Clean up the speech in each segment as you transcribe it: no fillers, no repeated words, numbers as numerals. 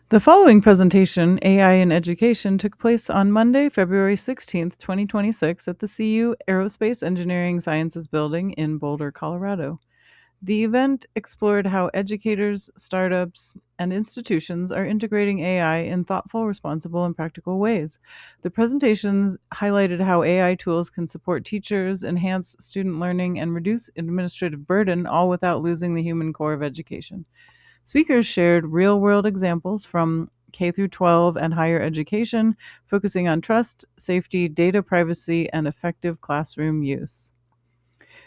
The following presentation, AI in Education, took place on Monday, February 16th, 2026 at the CU Aerospace Engineering Sciences Building in Boulder, Colorado. The event explored how educators, startups, and institutions are integrating AI in thoughtful, responsible, and practical ways. The presentations highlighted how AI tools can support teachers, enhance student learning, and reduce administrative burden, all without losing the human core of education. Speakers shared real-world examples from K through 12 and higher education, focusing on trust, safety, data privacy, and effective classroom use.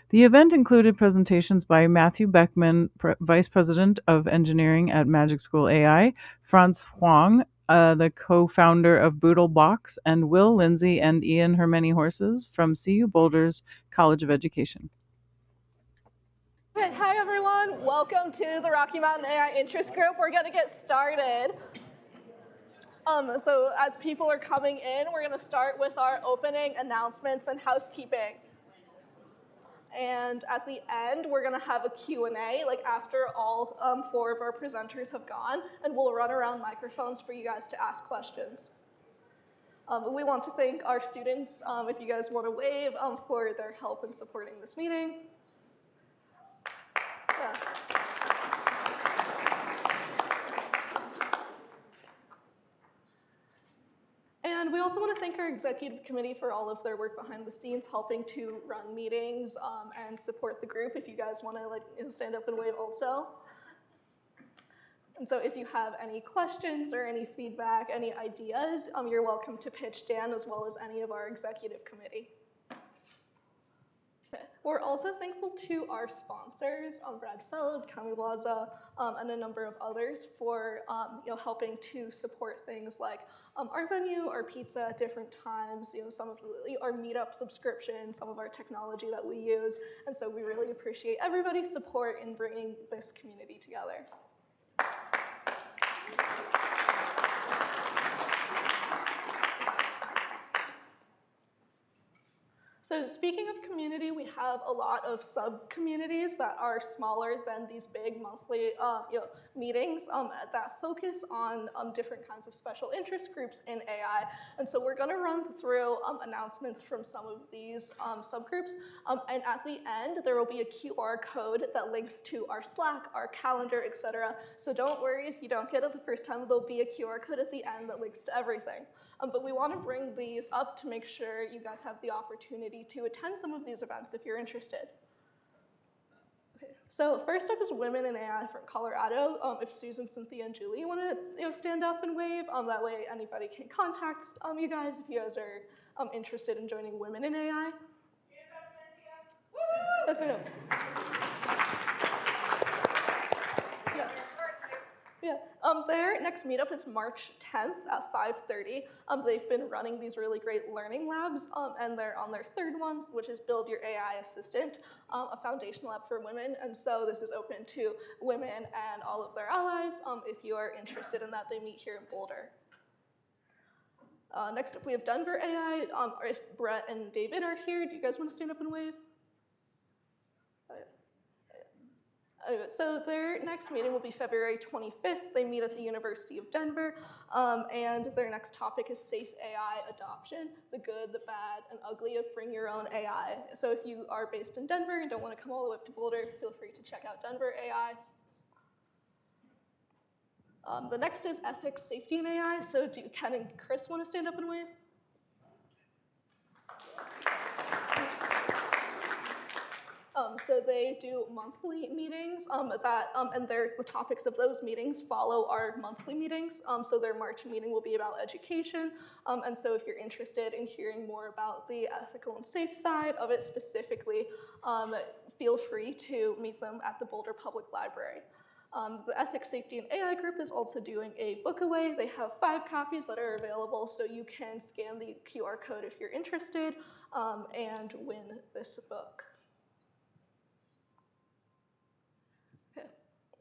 The event included presentations by Matthew Boeckman, Vice President of Engineering at MagicSchool AI, Franz Hoang, the co-founder of BoodleBox, and Will Lindsay and Ian Hermany Horses from CU Boulder's College of Education. Okay, hi everyone, welcome to the Rocky Mountain AI Interest Group. We're gonna get started. So as people are coming in, we're gonna start with our opening announcements and housekeeping. And at the end, we're gonna have a Q&A, like after all 4 of our presenters have gone, and we'll run around microphones for you guys to ask questions. We want to thank our students, if you guys wanna wave, for their help in supporting this meeting. Yeah. And we also want to thank our executive committee for all of their work behind the scenes, helping to run meetings and support the group. If you guys want to stand up and wave also. And so if you have any questions or any feedback, any ideas, you're welcome to pitch Dan as well as any of our executive committee. We're also thankful to our sponsors, Brad Feld, Kamiwaza, and a number of others for helping to support things like our venue, our pizza at different times, some of our meetup subscription, some of our technology that we use. And so we really appreciate everybody's support in bringing this community together. So speaking of community, we have a lot of sub-communities that are smaller than these big monthly meetings that focus on different kinds of special interest groups in AI. And so we're gonna run through announcements from some of these subgroups. And at the end, there will be a QR code that links to our Slack, our calendar, etc. So don't worry if you don't get it the first time, there'll be a QR code at the end that links to everything. But we want to bring these up to make sure you guys have the opportunity to attend some of these events if you're interested. Okay. So first up is Women in AI from Colorado. If Susan, Cynthia, and Julie want to stand up and wave, that way anybody can contact you guys if you guys are interested in joining Women in AI. Stand up, Cynthia. Woo! Yeah, their next meetup is March 10th at 5:30. They've been running these really great learning labs, and they're on their third one, which is Build Your AI Assistant, a foundation lab for women. And so this is open to women and all of their allies. If you are interested in that, they meet here in Boulder. Next up, we have Denver AI. If Brett and David are here, do you guys want to stand up and wave? So their next meeting will be February 25th. They meet at the University of Denver, and their next topic is safe AI adoption, the good, the bad, and ugly of bring your own AI. So if you are based in Denver and don't want to come all the way up to Boulder, feel free to check out Denver AI. The next is ethics, safety, and AI. So do Ken and Chris want to stand up and wave? So they do monthly meetings and the topics of those meetings follow our monthly meetings. So their March meeting will be about education. And so if you're interested in hearing more about the ethical and safe side of it specifically, feel free to meet them at the Boulder Public Library. The Ethics, Safety, and AI group is also doing a book away. They have 5 copies that are available, so you can scan the QR code if you're interested and win this book.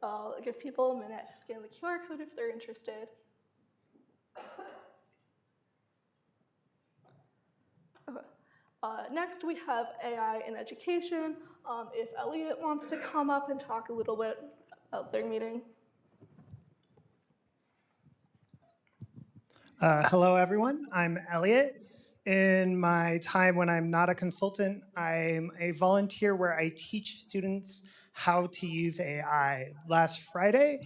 I'll give people a minute to scan the QR code if they're interested. Okay. Next, we have AI in education. If Elliot wants to come up and talk a little bit about their meeting. Hello, everyone. I'm Elliot. In my time when I'm not a consultant, I'm a volunteer where I teach students how to use AI. Last Friday,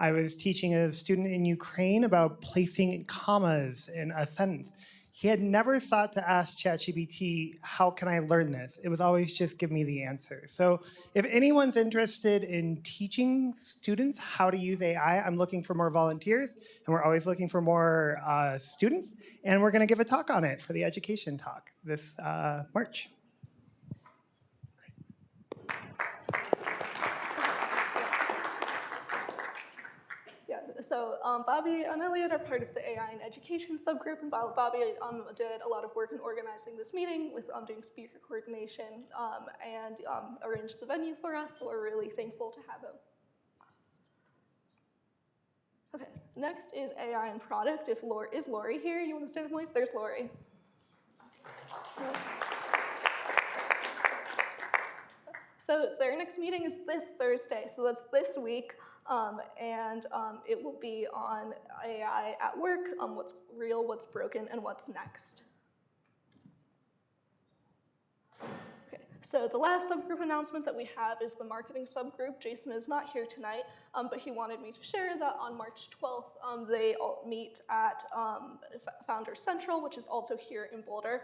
I was teaching a student in Ukraine about placing commas in a sentence. He had never thought to ask ChatGPT, how can I learn this? It was always just give me the answer. So if anyone's interested in teaching students how to use AI, I'm looking for more volunteers, and we're always looking for more students. And we're going to give a talk on it for the education talk this March. Yeah, so Bobby and Elliot are part of the AI and education subgroup, and Bobby did a lot of work in organizing this meeting with doing speaker coordination and arranged the venue for us, so we're really thankful to have him. Okay, next is AI and product. Is Lori here? You want to stand up, Mike? There's Lori. So their next meeting is this Thursday, so that's this week, and it will be on AI at work, what's real, what's broken, and what's next. Okay, so the last subgroup announcement that we have is the marketing subgroup. Jason is not here tonight, but he wanted me to share that on March 12th, they all meet at Founders Central, which is also here in Boulder,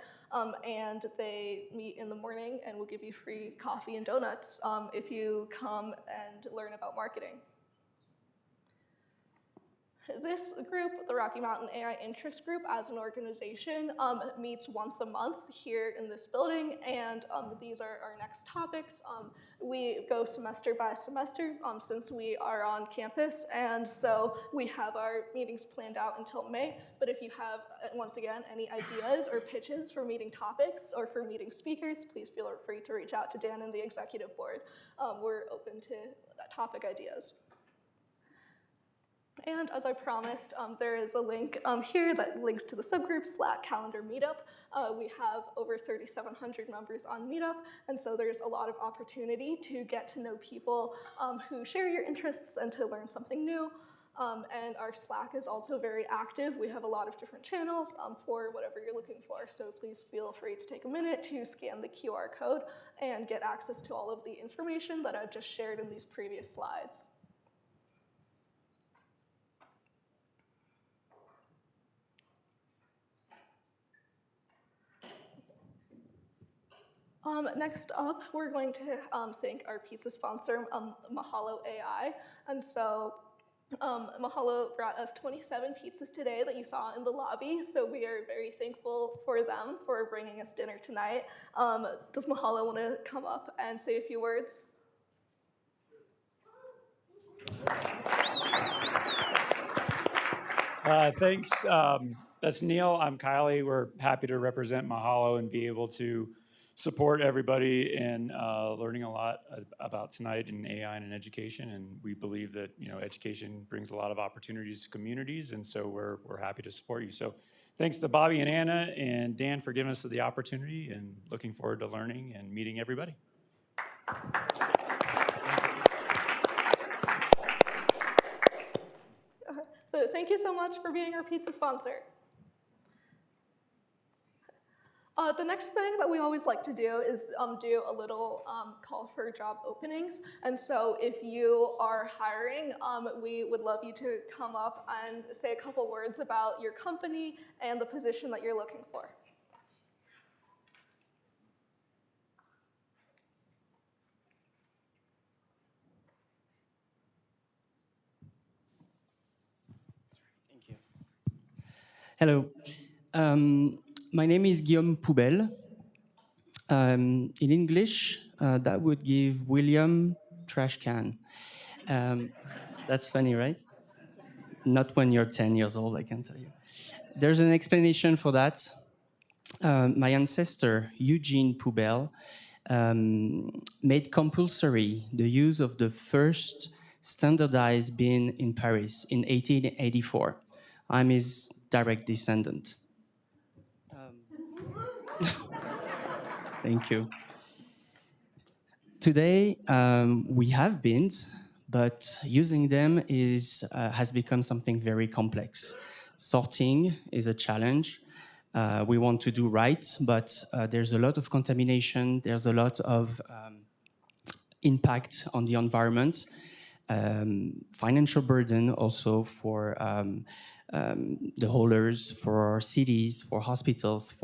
and they meet in the morning and will give you free coffee and donuts if you come and learn about marketing. This group, the Rocky Mountain AI Interest Group, as an organization, meets once a month here in this building, and these are our next topics. We go semester by semester since we are on campus, and so we have our meetings planned out until May, but if you have, once again, any ideas or pitches for meeting topics or for meeting speakers, please feel free to reach out to Dan and the executive board. We're open to topic ideas. And as I promised, there is a link here that links to the subgroup Slack calendar meetup. We have over 3,700 members on Meetup, and so there's a lot of opportunity to get to know people who share your interests and to learn something new. And our Slack is also very active. We have a lot of different channels for whatever you're looking for, so please feel free to take a minute to scan the QR code and get access to all of the information that I've just shared in these previous slides. Next up, we're going to thank our pizza sponsor, Mahalo AI. And so Mahalo brought us 27 pizzas today that you saw in the lobby, so we are very thankful for them for bringing us dinner tonight. Does Mahalo want to come up and say a few words? Thanks. That's Neil. I'm Kylie. We're happy to represent Mahalo and be able to support everybody in learning a lot about tonight in AI and in education. And we believe that education brings a lot of opportunities to communities, and so we're happy to support you. So thanks to Bobby and Anna and Dan for giving us the opportunity, and looking forward to learning and meeting everybody. So thank you so much for being our pizza sponsor. The next thing that we always like to do is do a little call for job openings. And so if you are hiring, we would love you to come up and say a couple words about your company and the position that you're looking for. Thank you. Hello. My name is Guillaume Poubelle. In English, that would give William trash can. That's funny, right? Not when you're 10 years old, I can tell you. There's an explanation for that. My ancestor, Eugene Poubelle, made compulsory the use of the first standardized bin in Paris in 1884. I'm his direct descendant. Thank you. Today, we have bins, but using them has become something very complex. Sorting is a challenge. We want to do right, but there's a lot of contamination. There's a lot of impact on the environment. Financial burden also for the haulers, for cities, for hospitals,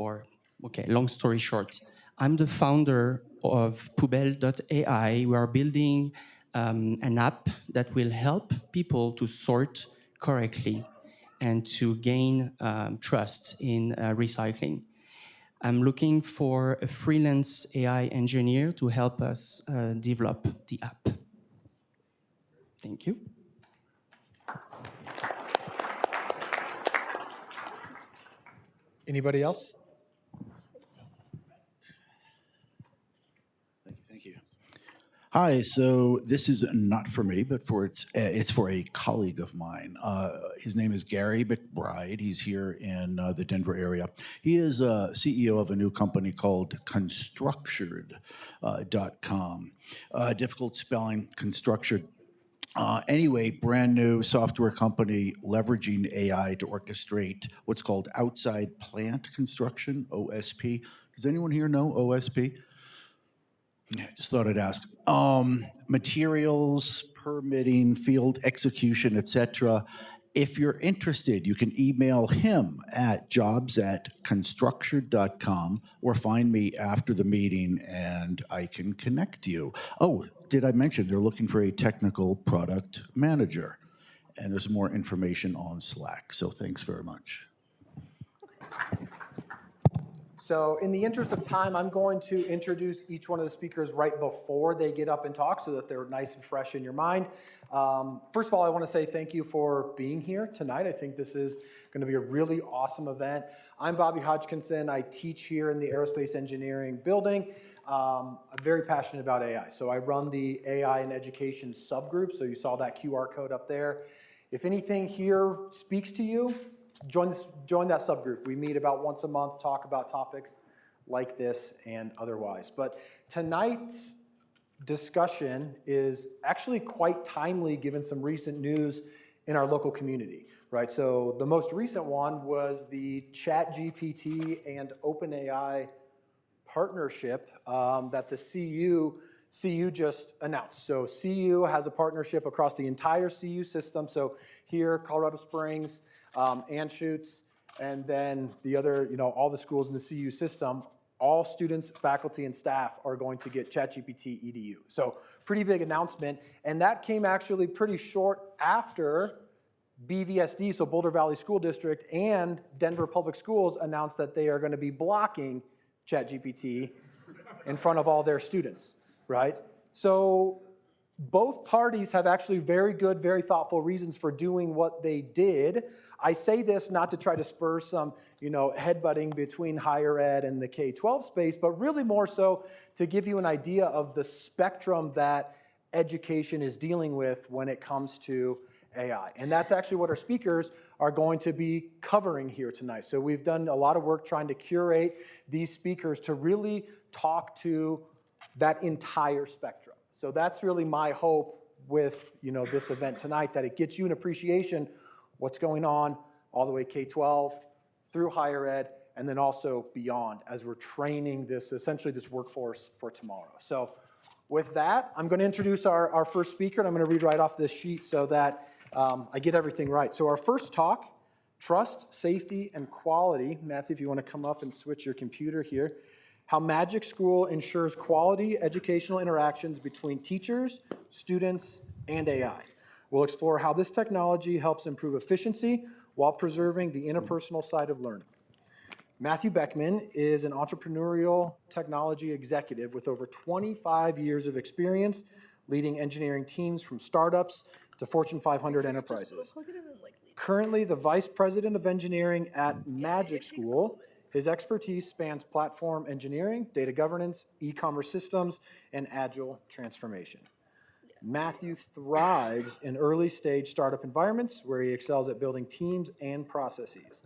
okay, long story short, I'm the founder of Poubelle.ai. We are building an app that will help people to sort correctly and to gain trust in recycling. I'm looking for a freelance AI engineer to help us develop the app. Thank you. Anybody else? Thank you. Hi, so this is not for me, but it's for a colleague of mine. His name is Gary McBride. He's here in the Denver area. He is CEO of a new company called Constructured.com. Difficult spelling, Constructured. Anyway, brand new software company leveraging AI to orchestrate what's called outside plant construction, OSP. Does anyone here know OSP? Yeah, just thought I'd ask. Materials, permitting, field execution, etc. If you're interested, you can email him at jobs@constructured.com or find me after the meeting and I can connect you. Oh, did I mention they're looking for a technical product manager? And there's more information on Slack, so thanks very much. So in the interest of time, I'm going to introduce each one of the speakers right before they get up and talk so that they're nice and fresh in your mind. First of all, I want to say thank you for being here tonight. I think this is going to be a really awesome event. I'm Bobby Hodgkinson. I teach here in the aerospace engineering building. I'm very passionate about AI. So I run the AI and education subgroup. So you saw that QR code up there. If anything here speaks to you, join that subgroup. We meet about once a month, talk about topics like this and otherwise. But tonight's discussion is actually quite timely given some recent news in our local community, right? So the most recent one was the ChatGPT and OpenAI partnership that the CU just announced. So CU has a partnership across the entire CU system. So here, Colorado Springs, Anschutz, and then the other, all the schools in the CU system, all students, faculty, and staff are going to get ChatGPT EDU. So pretty big announcement. And that came actually pretty short after BVSD, so Boulder Valley School District, and Denver Public Schools announced that they are going to be blocking ChatGPT in front of all their students, right? So both parties have actually very good, very thoughtful reasons for doing what they did. I say this not to try to spur some, headbutting between higher ed and the K-12 space, but really more so to give you an idea of the spectrum that education is dealing with when it comes to AI. And that's actually what our speakers are going to be covering here tonight. So we've done a lot of work trying to curate these speakers to really talk to that entire spectrum. So that's really my hope with this event tonight, that it gets you an appreciation what's going on all the way K-12 through higher ed, and then also beyond as we're training essentially this workforce for tomorrow. So with that, I'm going to introduce our first speaker, and I'm going to read right off this sheet so that I get everything right. So our first talk, trust, safety, and quality. Matthew, if you want to come up and switch your computer here. How MagicSchool ensures quality educational interactions between teachers, students, and AI. We'll explore how this technology helps improve efficiency while preserving the interpersonal side of learning. Matthew Boeckman is an entrepreneurial technology executive with over 25 years of experience leading engineering teams from startups to Fortune 500 enterprises. Currently the Vice President of Engineering at MagicSchool. His expertise spans platform engineering, data governance, e-commerce systems, and agile transformation. Matthew thrives in early-stage startup environments where he excels at building teams and processes,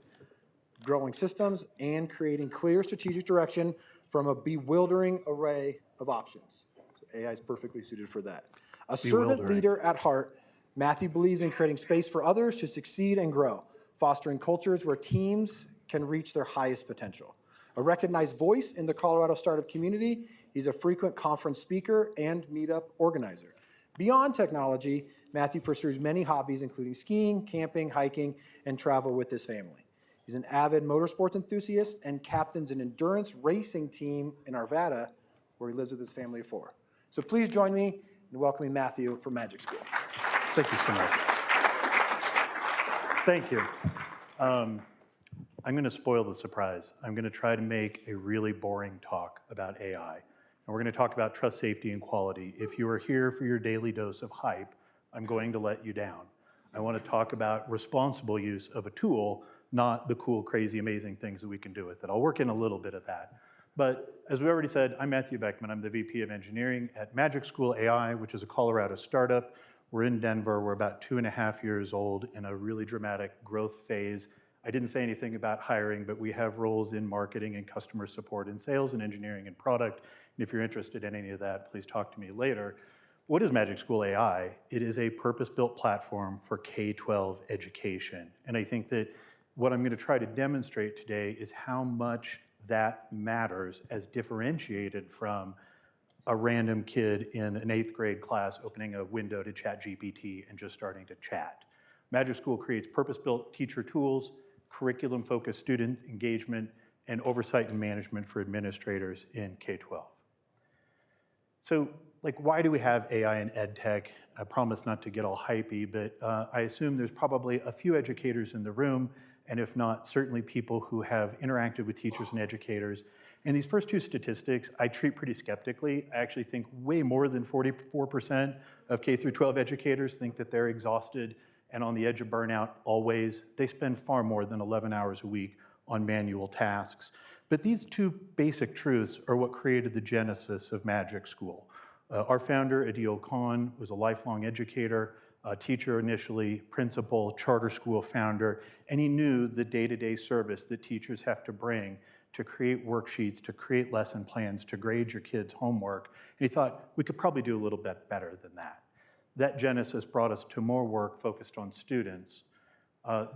growing systems, and creating clear strategic direction from a bewildering array of options. So AI is perfectly suited for that. A servant leader at heart, Matthew believes in creating space for others to succeed and grow. fostering cultures where teams can reach their highest potential. A recognized voice in the Colorado startup community, he's a frequent conference speaker and meetup organizer. Beyond technology, Matthew pursues many hobbies, including skiing, camping, hiking, and travel with his family. He's an avid motorsports enthusiast and captains an endurance racing team in Arvada, where he lives with his family of 4. So please join me in welcoming Matthew from MagicSchool. Thank you so much. Thank you. I'm going to spoil the surprise. I'm going to try to make a really boring talk about AI. And we're going to talk about trust, safety, and quality. If you are here for your daily dose of hype, I'm going to let you down. I want to talk about responsible use of a tool, not the cool, crazy, amazing things that we can do with it. I'll work in a little bit of that. But as we already said, I'm Matthew Boeckman. I'm the VP of Engineering at MagicSchool AI, which is a Colorado startup. We're in Denver. We're about 2.5 years old in a really dramatic growth phase. I didn't say anything about hiring, but we have roles in marketing and customer support and sales and engineering and product. And if you're interested in any of that, please talk to me later. What is MagicSchool AI? It is a purpose-built platform for K-12 education. And I think that what I'm going to try to demonstrate today is how much that matters as differentiated from a random kid in an 8th grade class opening a window to ChatGPT and just starting to chat. MagicSchool creates purpose-built teacher tools, curriculum-focused student engagement, and oversight and management for administrators in K-12. So, why do we have AI in ed tech? I promise not to get all hypey, but I assume there's probably a few educators in the room, and if not, certainly people who have interacted with teachers and educators. And these first 2 statistics I treat pretty skeptically. I actually think way more than 44% of K through 12 educators think that they're exhausted and on the edge of burnout always. They spend far more than 11 hours a week on manual tasks. But these 2 basic truths are what created the genesis of MagicSchool. Our founder, Adil Khan, was a lifelong educator, a teacher initially, principal, charter school founder, and he knew the day-to-day service that teachers have to bring to create worksheets, to create lesson plans, to grade your kids' homework. And he thought, we could probably do a little bit better than that. That genesis brought us to more work focused on students.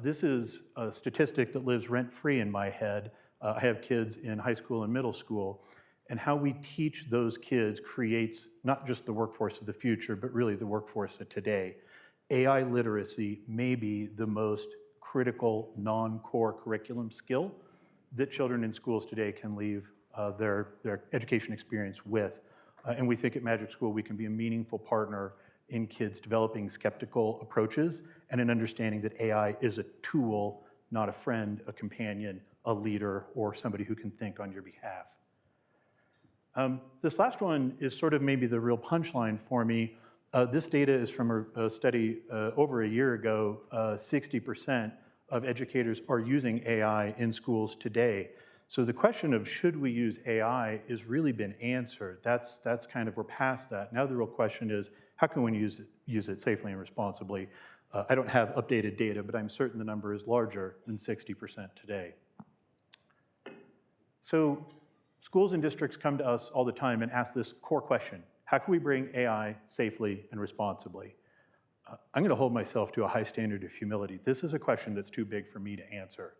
This is a statistic that lives rent-free in my head. I have kids in high school and middle school, and how we teach those kids creates not just the workforce of the future, but really the workforce of today. AI literacy may be the most critical non-core curriculum skill that children in schools today can leave their education experience with. And we think at MagicSchool we can be a meaningful partner in kids developing skeptical approaches and an understanding that AI is a tool, not a friend, a companion, a leader, or somebody who can think on your behalf. This last one is sort of maybe the real punchline for me. This data is from a study over a year ago. 60% of educators are using AI in schools today. So the question of should we use AI has really been answered. That's kind of, we're past that. Now the real question is, how can we use it safely and responsibly? I don't have updated data, but I'm certain the number is larger than 60% today. So schools and districts come to us all the time and ask this core question: how can we bring AI safely and responsibly? I'm going to hold myself to a high standard of humility. This is a question that's too big for me to answer,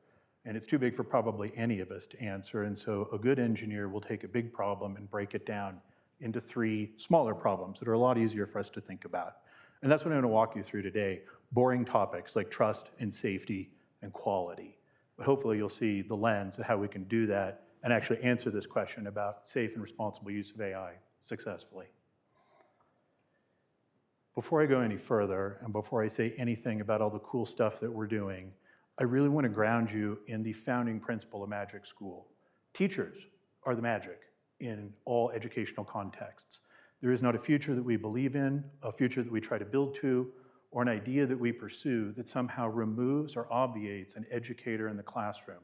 and it's too big for probably any of us to answer. And so a good engineer will take a big problem and break it down into 3 smaller problems that are a lot easier for us to think about. And that's what I'm going to walk you through today. Boring topics like trust and safety and quality. But hopefully you'll see the lens of how we can do that and actually answer this question about safe and responsible use of AI successfully. Before I go any further, and before I say anything about all the cool stuff that we're doing, I really want to ground you in the founding principle of MagicSchool. Teachers are the magic in all educational contexts. There is not a future that we believe in, a future that we try to build to, or an idea that we pursue that somehow removes or obviates an educator in the classroom.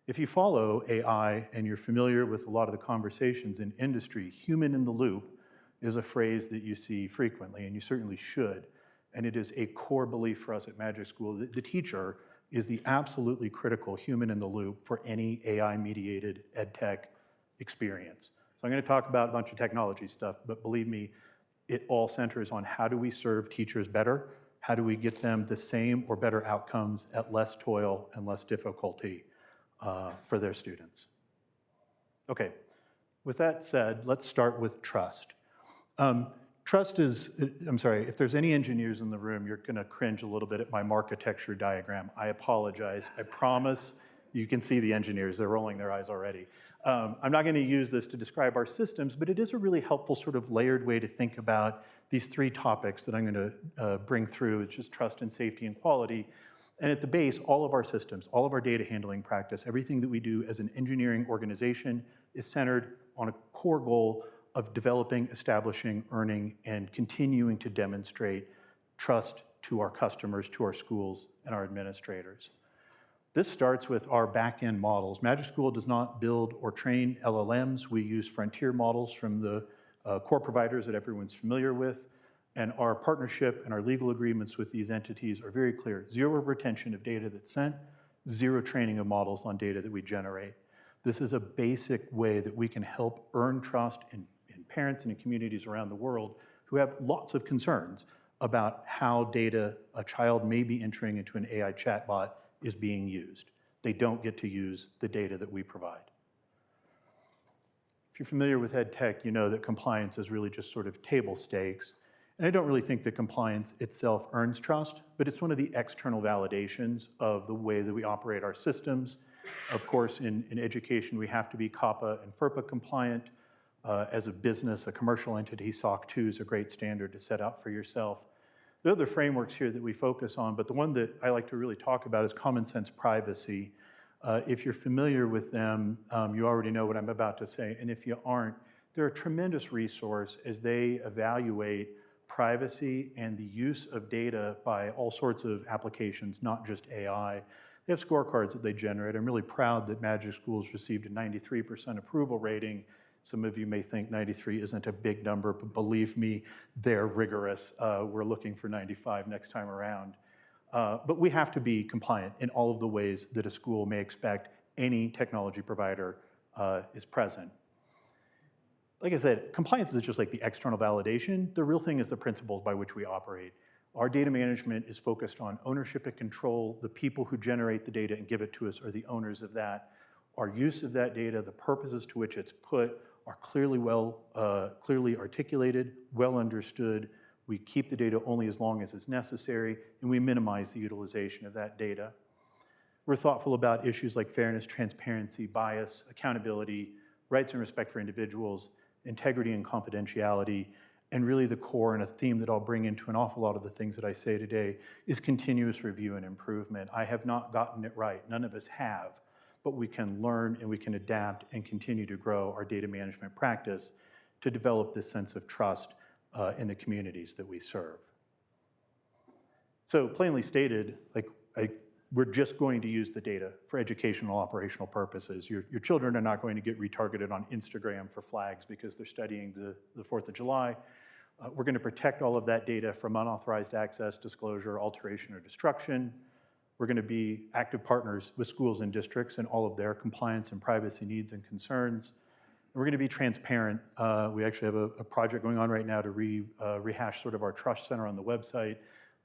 If you follow AI and you're familiar with a lot of the conversations in industry, human in the loop is a phrase that you see frequently, and you certainly should. And it is a core belief for us at MagicSchool. The teacher is the absolutely critical human in the loop for any AI-mediated ed tech experience. So I'm going to talk about a bunch of technology stuff, but believe me, it all centers on how do we serve teachers better, How do we get them the same or better outcomes at less toil and less difficulty for their students? Okay, with that said, let's start with trust. Trust is, I'm sorry, if there's any engineers in the room, you're gonna cringe a little bit at my marketecture diagram. I apologize, I promise. You can see the engineers, they're rolling their eyes already. I'm not gonna use this to describe our systems, but it is a really helpful sort of layered way to think about these three topics that I'm gonna bring through, which is trust and safety and quality. And at the base, all of our systems, all of our data handling practice, everything that we do as an engineering organization is centered on a core goal of developing, establishing, earning, and continuing to demonstrate trust to our customers, to our schools, and our administrators. This starts with our back-end models. MagicSchool does not build or train LLMs. We use frontier models from the core providers that everyone's familiar with. And our partnership and our legal agreements with these entities are very clear. 0 retention of data that's sent, 0 training of models on data that we generate. This is a basic way that we can help earn trust in parents and in communities around the world who have lots of concerns about how data a child may be entering into an AI chatbot is being used. They don't get to use the data that we provide. If you're familiar with ed tech, you know that compliance is really just sort of table stakes. And I don't really think that compliance itself earns trust, but it's one of the external validations of the way that we operate our systems. Of course, in education, we have to be COPPA and FERPA compliant. As a business, a commercial entity, SOC 2 is a great standard to set out for yourself. There are other frameworks here that we focus on, but the one that I like to really talk about is common sense privacy. If you're familiar with them, you already know what I'm about to say, and if you aren't, they're a tremendous resource as they evaluate privacy and the use of data by all sorts of applications, not just AI. They have scorecards that they generate. I'm really proud that MagicSchool's received a 93% approval rating. Some of you may think 93 isn't a big number, but believe me, they're rigorous. We're looking for 95 next time around. But we have to be compliant in all of the ways that a school may expect any technology provider is present. Like I said, compliance is just like the external validation. The real thing is the principles by which we operate. Our data management is focused on ownership and control. The people who generate the data and give it to us are the owners of that. Our use of that data, the purposes to which it's put, are clearly articulated, well understood. We keep the data only as long as is necessary, and we minimize the utilization of that data. We're thoughtful about issues like fairness, transparency, bias, accountability, rights and respect for individuals, integrity and confidentiality, and really the core and a theme that I'll bring into an awful lot of the things that I say today is continuous review and improvement. I have not gotten it right, none of us have. But we can learn and we can adapt and continue to grow our data management practice to develop this sense of trust in the communities that we serve. So plainly stated, we're just going to use the data for educational operational purposes. Your children are not going to get retargeted on Instagram for flags because they're studying the 4th of July. We're going to protect all of that data from unauthorized access, disclosure, alteration, or destruction. We're going to be active partners with schools and districts and all of their compliance and privacy needs and concerns. And we're going to be transparent. We actually have a project going on right now to rehash sort of our trust center on the website.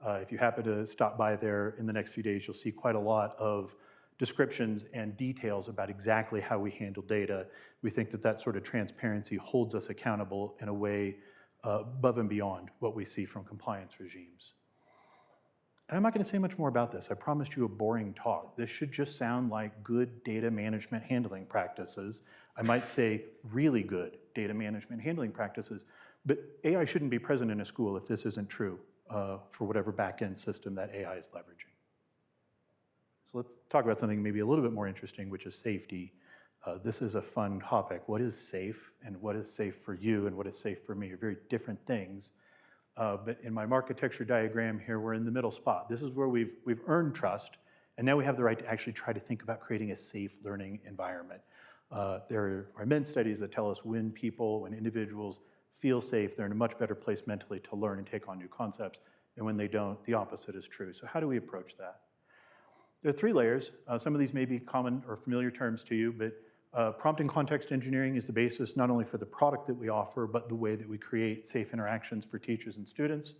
If you happen to stop by there in the next few days, you'll see quite a lot of descriptions and details about exactly how we handle data. We think that that sort of transparency holds us accountable in a way above and beyond what we see from compliance regimes. And I'm not going to say much more about this. I promised you a boring talk. This should just sound like good data management handling practices. I might say really good data management handling practices, but AI shouldn't be present in a school if this isn't true for whatever back-end system that AI is leveraging. So let's talk about something maybe a little bit more interesting, which is safety. This is a fun topic. What is safe and what is safe for you and what is safe for me are very different things. But in my marketecture diagram here, we're in the middle spot. This is where we've earned trust, and now we have the right to actually try to think about creating a safe learning environment. There are immense studies that tell us when individuals feel safe, they're in a much better place mentally to learn and take on new concepts, and when they don't, the opposite is true. So how do we approach that? There are 3 layers. Some of these may be common or familiar terms to you, but prompt and context engineering is the basis not only for the product that we offer, but the way that we create safe interactions for teachers and students.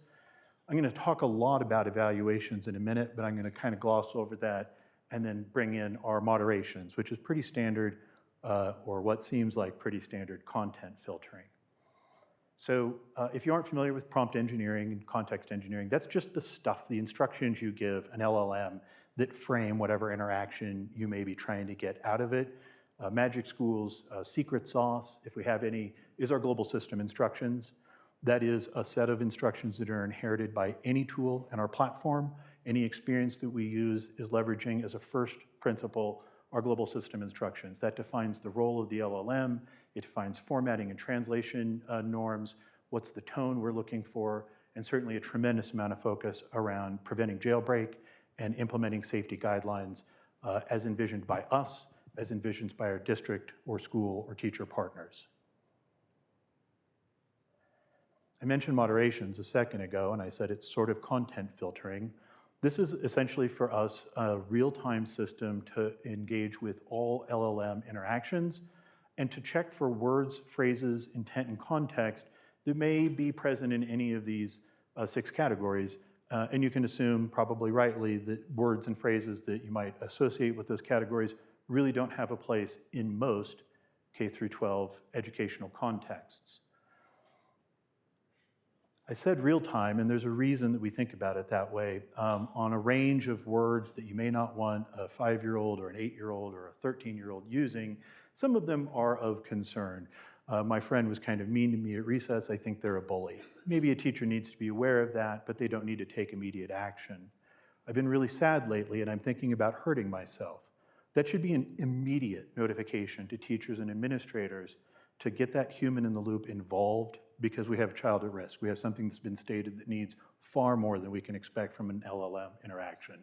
I'm going to talk a lot about evaluations in a minute, but I'm going to kind of gloss over that and then bring in our moderations, which is pretty standard, or what seems like pretty standard content filtering. So if you aren't familiar with prompt engineering and context engineering, that's just the stuff, the instructions you give an LLM that frame whatever interaction you may be trying to get out of it. MagicSchool's secret sauce, if we have any, is our global system instructions. That is a set of instructions that are inherited by any tool in our platform. Any experience that we use is leveraging as a first principle our global system instructions. That defines the role of the LLM. It defines formatting and translation norms, what's the tone we're looking for, and certainly a tremendous amount of focus around preventing jailbreak and implementing safety guidelines as envisioned by us, as envisioned by our district or school or teacher partners. I mentioned moderations a second ago, and I said it's sort of content filtering. This is essentially for us a real-time system to engage with all LLM interactions and to check for words, phrases, intent, and context that may be present in any of these 6 categories. And you can assume, probably rightly, that words and phrases that you might associate with those categories really don't have a place in most K through 12 educational contexts. I said real time, and there's a reason that we think about it that way. On a range of words that you may not want a 5-year-old or an 8-year-old or a 13-year-old using, some of them are of concern. My friend was kind of mean to me at recess. I think they're a bully. Maybe a teacher needs to be aware of that, but they don't need to take immediate action. I've been really sad lately, and I'm thinking about hurting myself. That should be an immediate notification to teachers and administrators to get that human in the loop involved, because we have a child at risk. We have something that's been stated that needs far more than we can expect from an LLM interaction.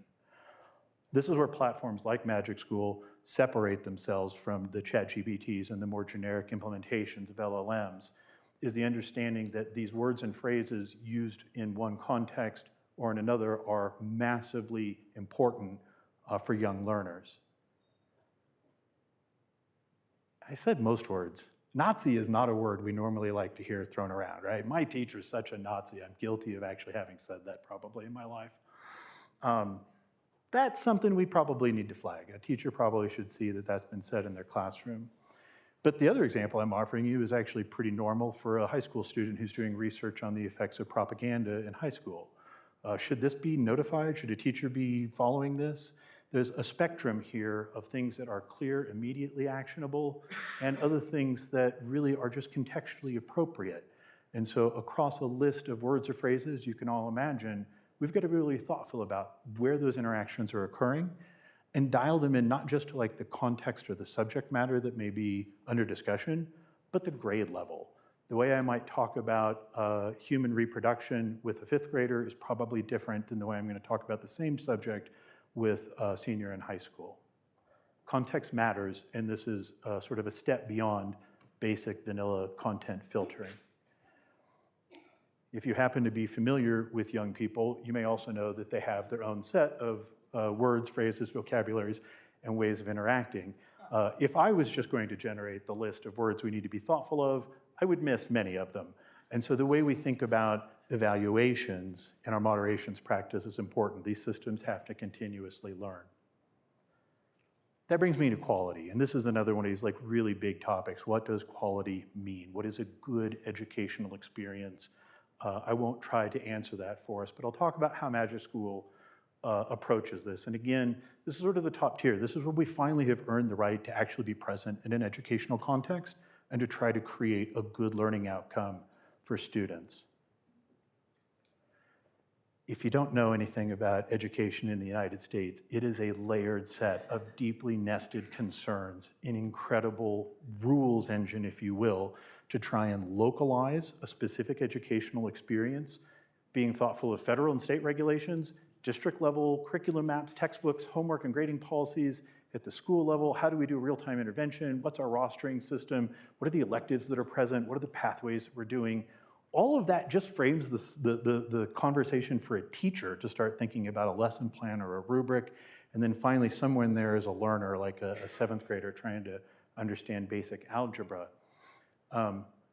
This is where platforms like MagicSchool separate themselves from the ChatGPTs and the more generic implementations of LLMs, is the understanding that these words and phrases used in one context or in another are massively important for young learners. I said most words. Nazi is not a word we normally like to hear thrown around, right? My teacher is such a Nazi. I'm guilty of actually having said that probably in my life. That's something we probably need to flag. A teacher probably should see that that's been said in their classroom. But the other example I'm offering you is actually pretty normal for a high school student who's doing research on the effects of propaganda in high school. Should this be notified? Should a teacher be following this? There's a spectrum here of things that are clear, immediately actionable, and other things that really are just contextually appropriate. And so across a list of words or phrases, you can all imagine, we've got to be really thoughtful about where those interactions are occurring and dial them in not just to like the context or the subject matter that may be under discussion, but the grade level. The way I might talk about human reproduction with a 5th grader is probably different than the way I'm going to talk about the same subject with a senior in high school. Context matters, and this is sort of a step beyond basic vanilla content filtering. If you happen to be familiar with young people, you may also know that they have their own set of words, phrases, vocabularies, and ways of interacting. If I was just going to generate the list of words we need to be thoughtful of, I would miss many of them. And so the way we think about evaluations in our moderations practice is important. These systems have to continuously learn. That brings me to quality, and this is another one of these like really big topics. What does quality mean? What is a good educational experience? I won't try to answer that for us, but I'll talk about how MagicSchool approaches this. And again, this is sort of the top tier. This is where we finally have earned the right to actually be present in an educational context and to try to create a good learning outcome for students. If you don't know anything about education in the United States, it is a layered set of deeply nested concerns, an incredible rules engine, if you will, to try and localize a specific educational experience, being thoughtful of federal and state regulations, district level curriculum maps, textbooks, homework and grading policies. At the school level, how do we do real-time intervention? What's our rostering system? What are the electives that are present? What are the pathways that we're doing? All of that just frames the conversation for a teacher to start thinking about a lesson plan or a rubric. And then finally, somewhere in there is a learner, like a 7th grader trying to understand basic algebra.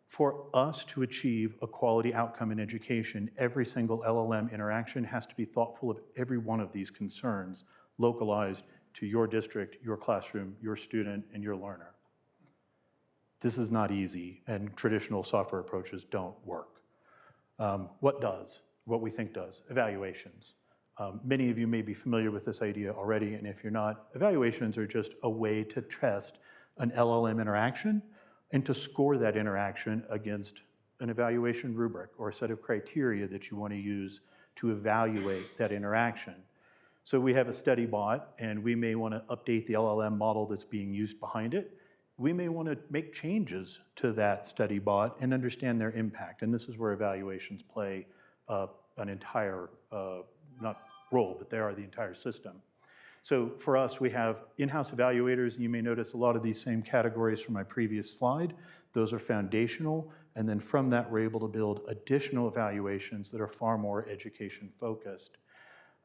For us to achieve a quality outcome in education, every single LLM interaction has to be thoughtful of every one of these concerns, localized to your district, your classroom, your student, and your learner. This is not easy, and traditional software approaches don't work. What does? What we think does? Evaluations. Many of you may be familiar with this idea already, and if you're not, evaluations are just a way to test an LLM interaction and to score that interaction against an evaluation rubric or a set of criteria that you want to use to evaluate that interaction. So we have a study bot, and we may want to update the LLM model that's being used behind it. We may want to make changes to that study bot and understand their impact. And this is where evaluations play an entire, not role, but they are the entire system. So for us, we have in-house evaluators, and you may notice a lot of these same categories from my previous slide. Those are foundational, and then from that, we're able to build additional evaluations that are far more education-focused.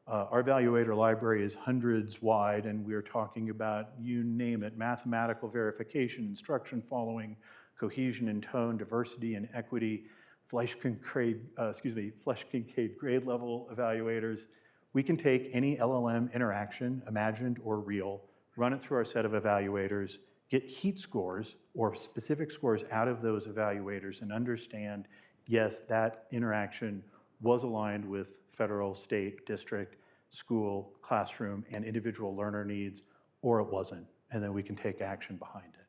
Our evaluator library is hundreds wide, and we're talking about, you name it, mathematical verification, instruction following, cohesion and tone, diversity and equity, Flesch-Kincaid grade level evaluators. We can take any LLM interaction, imagined or real, run it through our set of evaluators, get heat scores or specific scores out of those evaluators, and understand, yes, that interaction was aligned with federal, state, district, school, classroom, and individual learner needs, or it wasn't, and then we can take action behind it.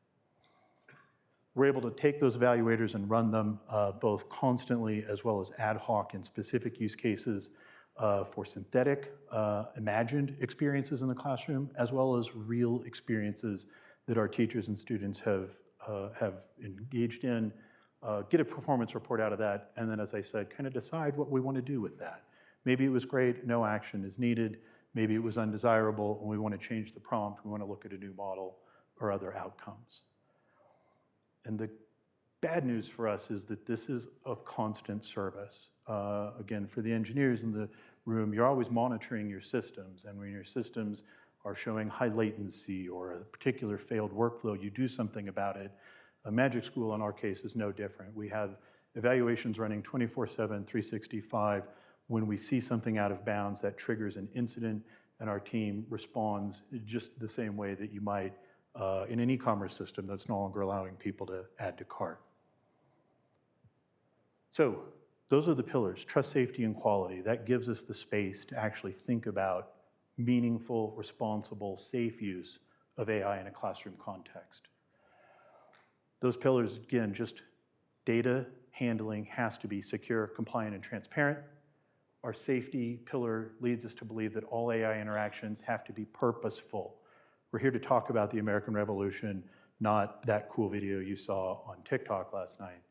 We're able to take those evaluators and run them both constantly as well as ad hoc in specific use cases for synthetic, imagined experiences in the classroom, as well as real experiences that our teachers and students have engaged in, get a performance report out of that, and then, as I said, kind of decide what we want to do with that. Maybe it was great, no action is needed. Maybe it was undesirable, and we want to change the prompt. We want to look at a new model or other outcomes. And the bad news for us is that this is a constant service. Again, for the engineers in the room, you're always monitoring your systems, and when your systems are showing high latency or a particular failed workflow, you do something about it. A MagicSchool, in our case, is no different. We have evaluations running 24/7, 365. When we see something out of bounds, that triggers an incident, and our team responds just the same way that you might in an e-commerce system that's no longer allowing people to add to cart. So those are the pillars: trust, safety, and quality. That gives us the space to actually think about meaningful, responsible, safe use of AI in a classroom context. Those pillars, again, just data handling has to be secure, compliant, and transparent. Our safety pillar leads us to believe that all AI interactions have to be purposeful. We're here to talk about the American Revolution, not that cool video you saw on TikTok last night.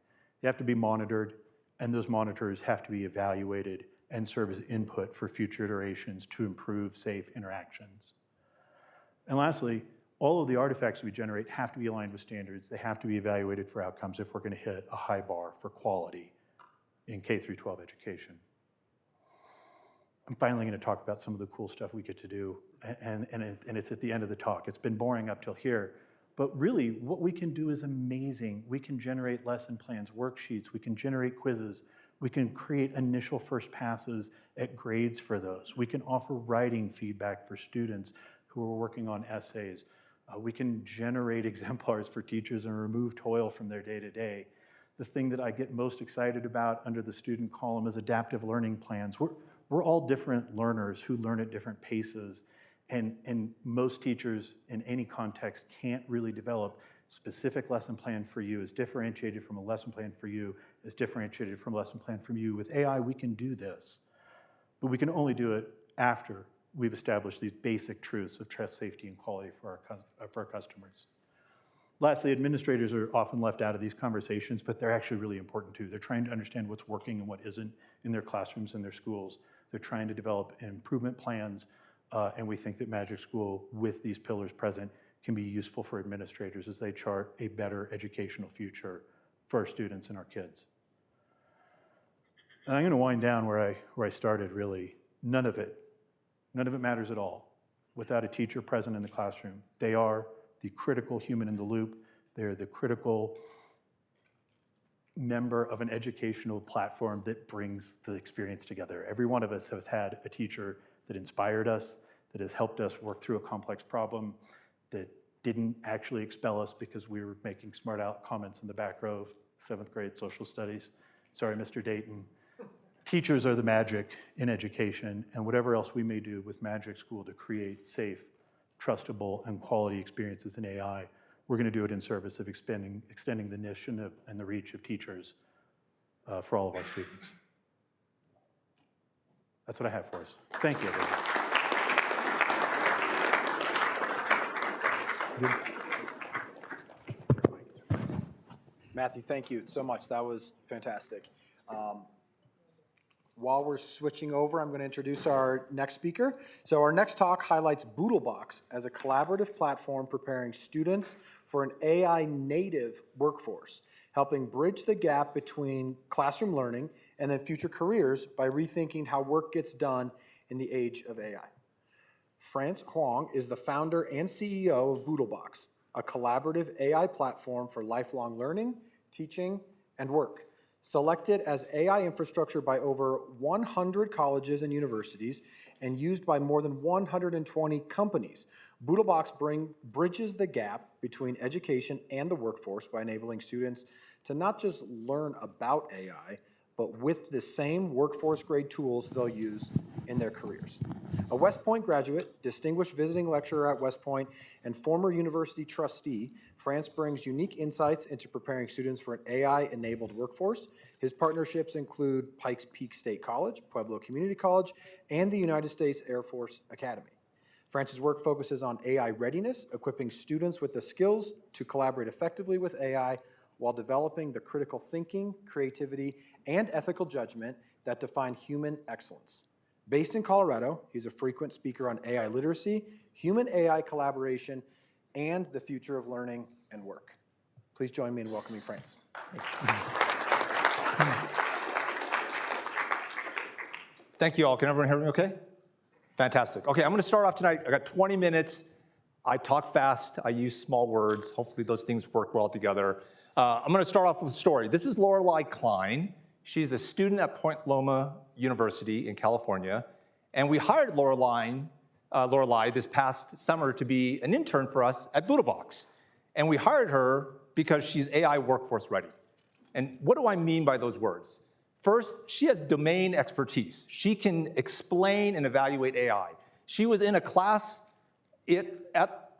They have to be monitored, and those monitors have to be evaluated and serve as input for future iterations to improve safe interactions. And lastly, all of the artifacts we generate have to be aligned with standards. They have to be evaluated for outcomes if we're going to hit a high bar for quality in K-12 education. I'm finally going to talk about some of the cool stuff we get to do, and it's at the end of the talk. It's been boring up till here, but really what we can do is amazing. We can generate lesson plans, worksheets, we can generate quizzes, we can create initial first passes at grades for those. We can offer writing feedback for students who are working on essays. We can generate exemplars for teachers and remove toil from their day-to-day. The thing that I get most excited about under the student column is adaptive learning plans. We're all different learners who learn at different paces, and most teachers in any context can't really develop specific lesson plan for you as differentiated from a lesson plan for you as differentiated from a lesson plan from you. With AI, we can do this, but we can only do it after we've established these basic truths of trust, safety, and quality for our customers. Lastly, administrators are often left out of these conversations, but they're actually really important too. They're trying to understand what's working and what isn't in their classrooms and their schools. They're trying to develop improvement plans, and we think that MagicSchool, with these pillars present, can be useful for administrators as they chart a better educational future for our students and our kids. And I'm going to wind down where I started, really. None of it matters at all without a teacher present in the classroom. They are the critical human in the loop. They're the critical member of an educational platform that brings the experience together. Every one of us has had a teacher that inspired us, that has helped us work through a complex problem, that didn't actually expel us because we were making smart out comments in the back row of 7th grade social studies. Sorry, Mr. Dayton. Teachers are the magic in education, and whatever else we may do with MagicSchool to create safe, trustable, and quality experiences in AI, we're going to do it in service of extending the mission and the reach of teachers for all of our students. That's what I have for us. Thank you, everyone. Matthew, thank you so much. That was fantastic. While we're switching over, I'm going to introduce our next speaker. So our next talk highlights BoodleBox as a collaborative platform preparing students for an AI native workforce, helping bridge the gap between classroom learning and then future careers by rethinking how work gets done in the age of AI. Hoang is the founder and CEO of BoodleBox, a collaborative AI platform for lifelong learning, teaching, and work. Selected as AI infrastructure by over 100 colleges and universities and used by more than 120 companies, BoodleBox bridges the gap between education and the workforce by enabling students to not just learn about AI, but with the same workforce-grade tools they'll use in their careers. A West Point graduate, distinguished visiting lecturer at West Point, and former university trustee, France brings unique insights into preparing students for an AI-enabled workforce. His partnerships include Pikes Peak State College, Pueblo Community College, and the United States Air Force Academy. France's work focuses on AI readiness, equipping students with the skills to collaborate effectively with AI while developing the critical thinking, creativity, and ethical judgment that define human excellence. Based in Colorado, he's a frequent speaker on AI literacy, human-AI collaboration, and the future of learning and work. Please join me in welcoming France. Thank you all. Can everyone hear me okay? Fantastic. Okay, I'm going to start off tonight. I got 20 minutes. I talk fast. I use small words. Hopefully those things work well together. I'm going to start off with a story. This is Lorelei Klein. She's a student at Point Loma University in California. And we hired Lorelei this past summer to be an intern for us at BoodleBox. And we hired her because she's AI workforce ready. And what do I mean by those words? First, she has domain expertise. She can explain and evaluate AI. She was in a class at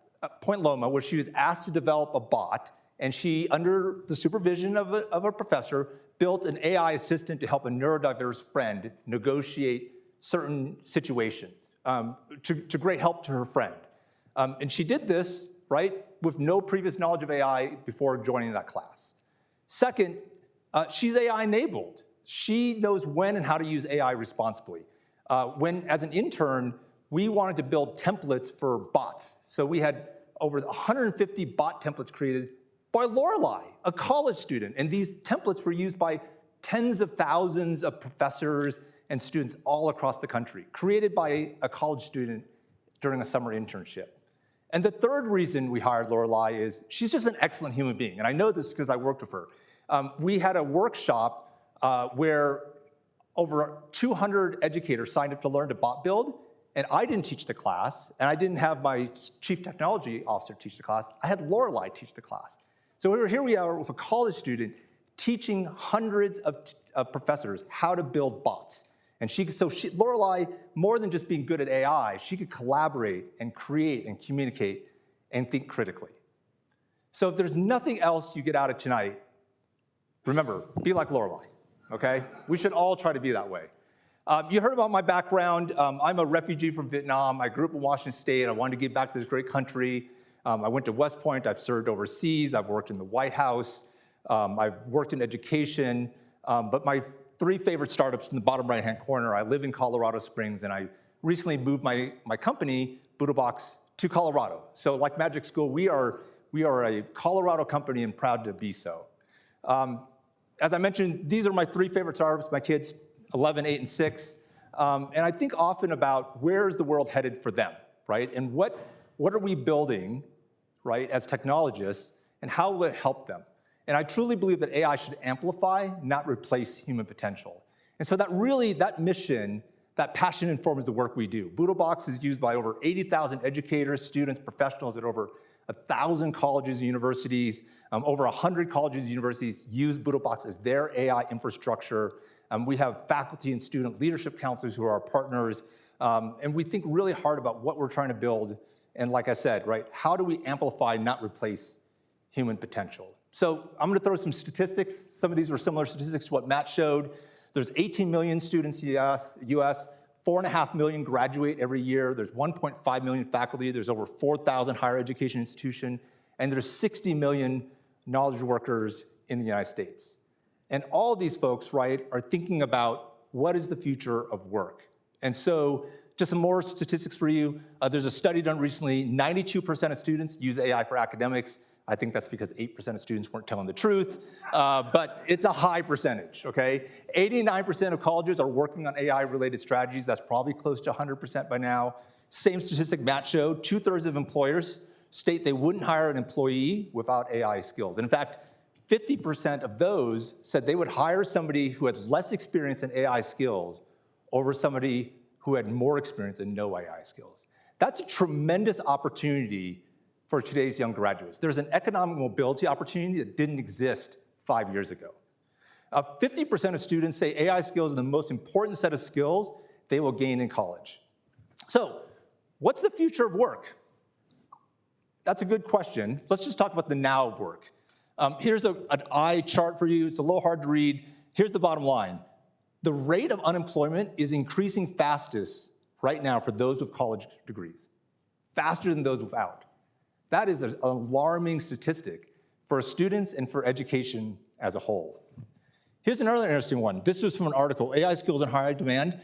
Point Loma where she was asked to develop a bot, and she, under the supervision of a professor, built an AI assistant to help a neurodiverse friend negotiate certain situations to great help to her friend. And she did this, right, with no previous knowledge of AI before joining that class. Second, she's AI enabled. She knows when and how to use AI responsibly. When, as an intern, we wanted to build templates for bots. So we had over 150 bot templates created by Lorelei, a college student. And these templates were used by tens of thousands of professors and students all across the country, created by a college student during a summer internship. And the third reason we hired Lorelei is she's just an excellent human being. And I know this because I worked with her. We had a workshop where over 200 educators signed up to learn to bot build, and I didn't teach the class, and I didn't have my chief technology officer teach the class. I had Lorelei teach the class. So here we are with a college student teaching hundreds of professors how to build bots. And Lorelei, more than just being good at AI, she could collaborate and create and communicate and think critically. So if there's nothing else you get out of tonight, remember, be like Lorelei, okay? We should all try to be that way. You heard about my background. I'm a refugee from Vietnam. I grew up in Washington State. I wanted to give back to this great country. I went to West Point. I've served overseas. I've worked in the White House. I've worked in education. But my three favorite startups in the bottom right-hand corner, I live in Colorado Springs, and I recently moved my company, BoodleBox, to Colorado. So like MagicSchool, we are a Colorado company and proud to be so. As I mentioned, these are my three favorite startups, my kids, 11, 8, and 6. And I think often about where is the world headed for them, right? And what are we building, right, as technologists, and how will it help them? And I truly believe that AI should amplify, not replace human potential. And so that mission, that passion informs the work we do. BoodleBox is used by over 80,000 educators, students, professionals at over 1,000 colleges and universities. Over 100 colleges and universities use BoodleBox as their AI infrastructure. We have faculty and student leadership counselors who are our partners. And we think really hard about what we're trying to build. And like I said, right, how do we amplify, not replace human potential? So I'm going to throw some statistics. Some of these were similar statistics to what Matt showed. There's 18 million students in the US, 4.5 million graduate every year. There's 1.5 million faculty. There's over 4,000 higher education institutions. And there's 60 million knowledge workers in the United States. And all of these folks, right, are thinking about what is the future of work. And so just some more statistics for you. There's a study done recently. 92% of students use AI for academics. I think that's because 8% of students weren't telling the truth, but it's a high percentage, okay? 89% of colleges are working on AI-related strategies. That's probably close to 100% by now. Same statistic Matt showed, 2/3 of employers state they wouldn't hire an employee without AI skills. And in fact, 50% of those said they would hire somebody who had less experience in AI skills over somebody who had more experience and no AI skills. That's a tremendous opportunity for today's young graduates. There's an economic mobility opportunity that didn't exist 5 years ago. 50% of students say AI skills are the most important set of skills they will gain in college. So, what's the future of work? That's a good question. Let's just talk about the now of work. Here's an eye chart for you. It's a little hard to read. Here's the bottom line. The rate of unemployment is increasing fastest right now for those with college degrees, faster than those without. That is an alarming statistic for students and for education as a whole. Here's another interesting one. This was from an article, AI Skills in Higher Demand.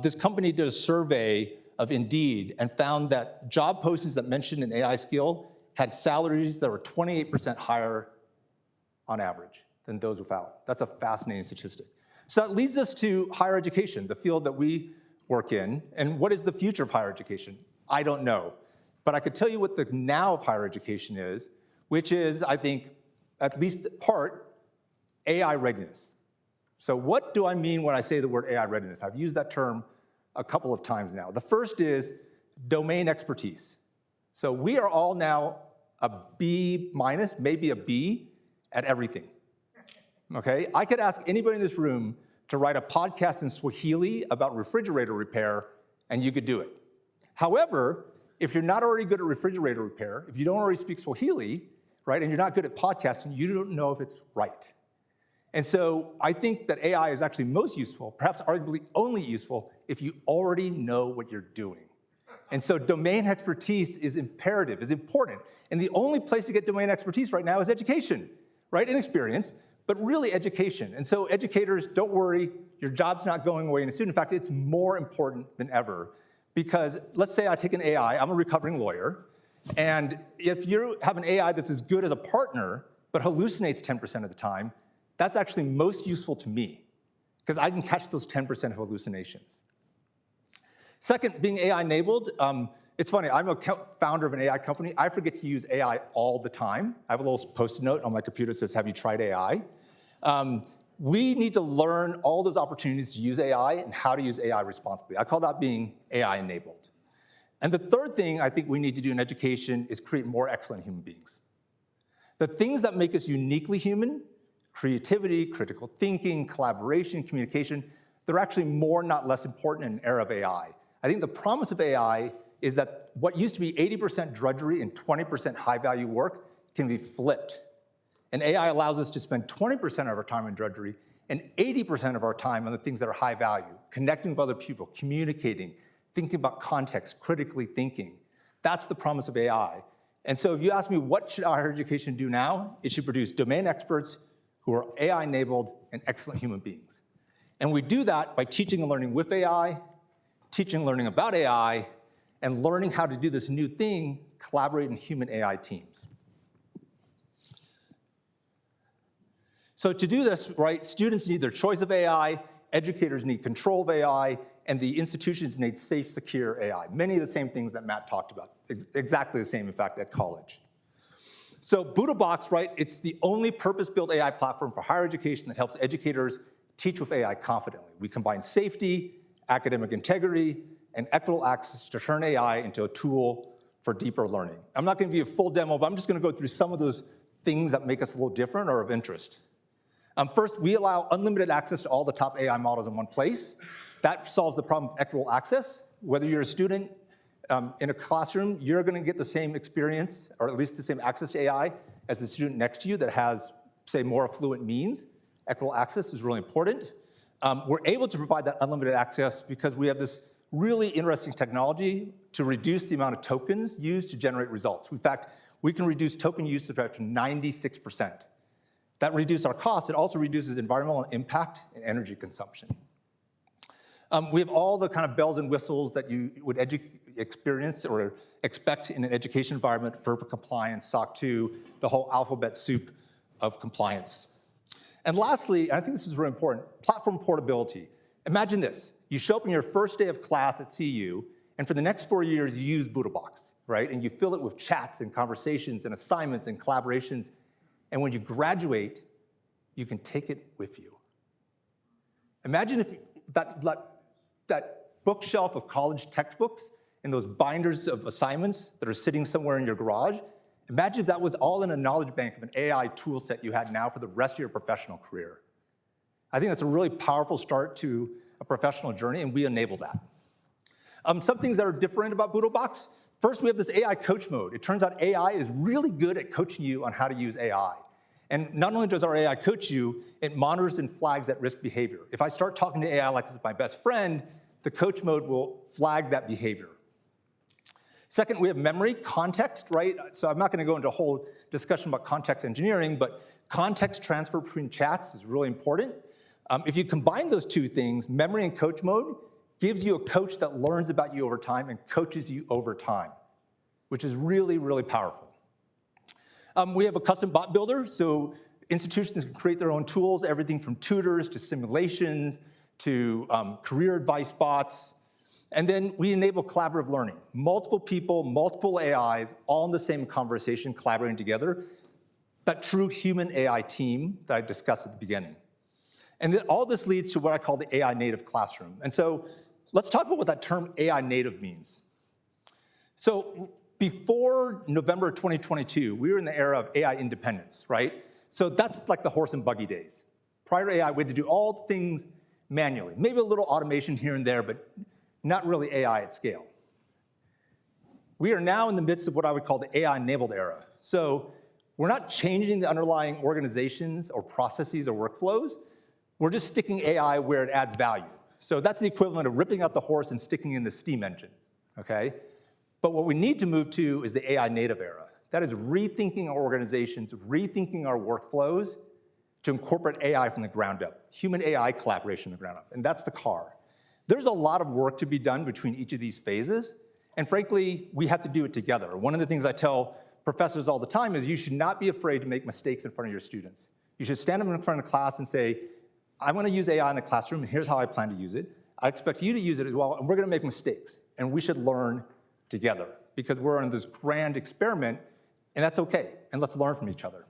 This company did a survey of Indeed and found that job postings that mentioned an AI skill had salaries that were 28% higher on average than those without. That's a fascinating statistic. So that leads us to higher education, the field that we work in. And what is the future of higher education? I don't know. But I could tell you what the now of higher education is, which is, I think, at least part, AI readiness. So what do I mean when I say the word AI readiness? I've used that term a couple of times now. The first is domain expertise. So we are all now a B minus, maybe a B at everything, okay? I could ask anybody in this room to write a podcast in Swahili about refrigerator repair, and you could do it. However, if you're not already good at refrigerator repair, if you don't already speak Swahili, right, and you're not good at podcasting, you don't know if it's right. And so I think that AI is actually most useful, perhaps arguably only useful, if you already know what you're doing. And so domain expertise is imperative, is important. And the only place to get domain expertise right now is education, right, and experience, but really education. And so educators, don't worry, your job's not going away in a student. In fact, it's more important than ever. Because let's say I take an AI, I'm a recovering lawyer, and if you have an AI that's as good as a partner, but hallucinates 10% of the time, that's actually most useful to me, because I can catch those 10% of hallucinations. Second, being AI-enabled, it's funny, I'm a founder of an AI company. I forget to use AI all the time. I have a little post-it note on my computer that says, have you tried AI? We need to learn all those opportunities to use AI and how to use AI responsibly. I call that being AI-enabled. And the third thing I think we need to do in education is create more excellent human beings. The things that make us uniquely human, creativity, critical thinking, collaboration, communication, they're actually more, not less important in an era of AI. I think the promise of AI is that what used to be 80% drudgery and 20% high-value work can be flipped. And AI allows us to spend 20% of our time on drudgery and 80% of our time on the things that are high value, connecting with other people, communicating, thinking about context, critically thinking. That's the promise of AI. And so if you ask me what should higher education do now, it should produce domain experts who are AI-enabled and excellent human beings. And we do that by teaching and learning with AI, teaching and learning about AI, and learning how to do this new thing, collaborate in human AI teams. So to do this, right, students need their choice of AI, educators need control of AI, and the institutions need safe, secure AI. Many of the same things that Matt talked about, exactly the same, in fact, at college. So BoodleBox, right, it's the only purpose-built AI platform for higher education that helps educators teach with AI confidently. We combine safety, academic integrity, and equitable access to turn AI into a tool for deeper learning. I'm not going to give you a full demo, but I'm just going to go through some of those things that make us a little different or of interest. First, we allow unlimited access to all the top AI models in one place. That solves the problem of equitable access. Whether you're a student in a classroom, you're going to get the same experience, or at least the same access to AI, as the student next to you that has, say, more affluent means. Equitable access is really important. We're able to provide that unlimited access because we have this really interesting technology to reduce the amount of tokens used to generate results. In fact, we can reduce token usage up to 96%. That reduces our costs. It also reduces environmental impact and energy consumption. We have all the kind of bells and whistles that you would experience or expect in an education environment: FERPA compliance, SOC 2, the whole alphabet soup of compliance. And lastly, I think this is really important, platform portability. Imagine this. You show up on your first day of class at CU, and for the next 4 years, you use BoodleBox, right? And you fill it with chats and conversations and assignments and collaborations. And when you graduate, you can take it with you. Imagine if that bookshelf of college textbooks and those binders of assignments that are sitting somewhere in your garage, imagine if that was all in a knowledge bank of an AI tool set you had now for the rest of your professional career. I think that's a really powerful start to a professional journey, and we enable that. Some things that are different about BoodleBox. First, we have this AI coach mode. It turns out AI is really good at coaching you on how to use AI. And not only does our AI coach you, it monitors and flags at-risk behavior. If I start talking to AI like this is my best friend, the coach mode will flag that behavior. Second, we have memory, context, right? So I'm not going to go into a whole discussion about context engineering, but context transfer between chats is really important. If you combine those two things, memory and coach mode gives you a coach that learns about you over time and coaches you over time, which is really, really powerful. We have a custom bot builder, so institutions can create their own tools, everything from tutors to simulations to career advice bots. And then we enable collaborative learning. Multiple people, multiple AIs, all in the same conversation, collaborating together. That true human AI team that I discussed at the beginning. And then all this leads to what I call the AI native classroom. And so let's talk about what that term AI native means. So before November 2022, we were in the era of AI independence, right? So that's like the horse and buggy days. Prior to AI, we had to do all things manually. Maybe a little automation here and there, but not really AI at scale. We are now in the midst of what I would call the AI-enabled era. So we're not changing the underlying organizations or processes or workflows. We're just sticking AI where it adds value. So that's the equivalent of ripping out the horse and sticking in the steam engine, okay? But what we need to move to is the AI native era. That is rethinking our organizations, rethinking our workflows to incorporate AI from the ground up, human AI collaboration from the ground up, and that's the car. There's a lot of work to be done between each of these phases, and frankly, we have to do it together. One of the things I tell professors all the time is you should not be afraid to make mistakes in front of your students. You should stand up in front of class and say, I want to use AI in the classroom, and here's how I plan to use it. I expect you to use it as well, and we're going to make mistakes, and we should learn together because we're in this grand experiment, and that's okay, and let's learn from each other.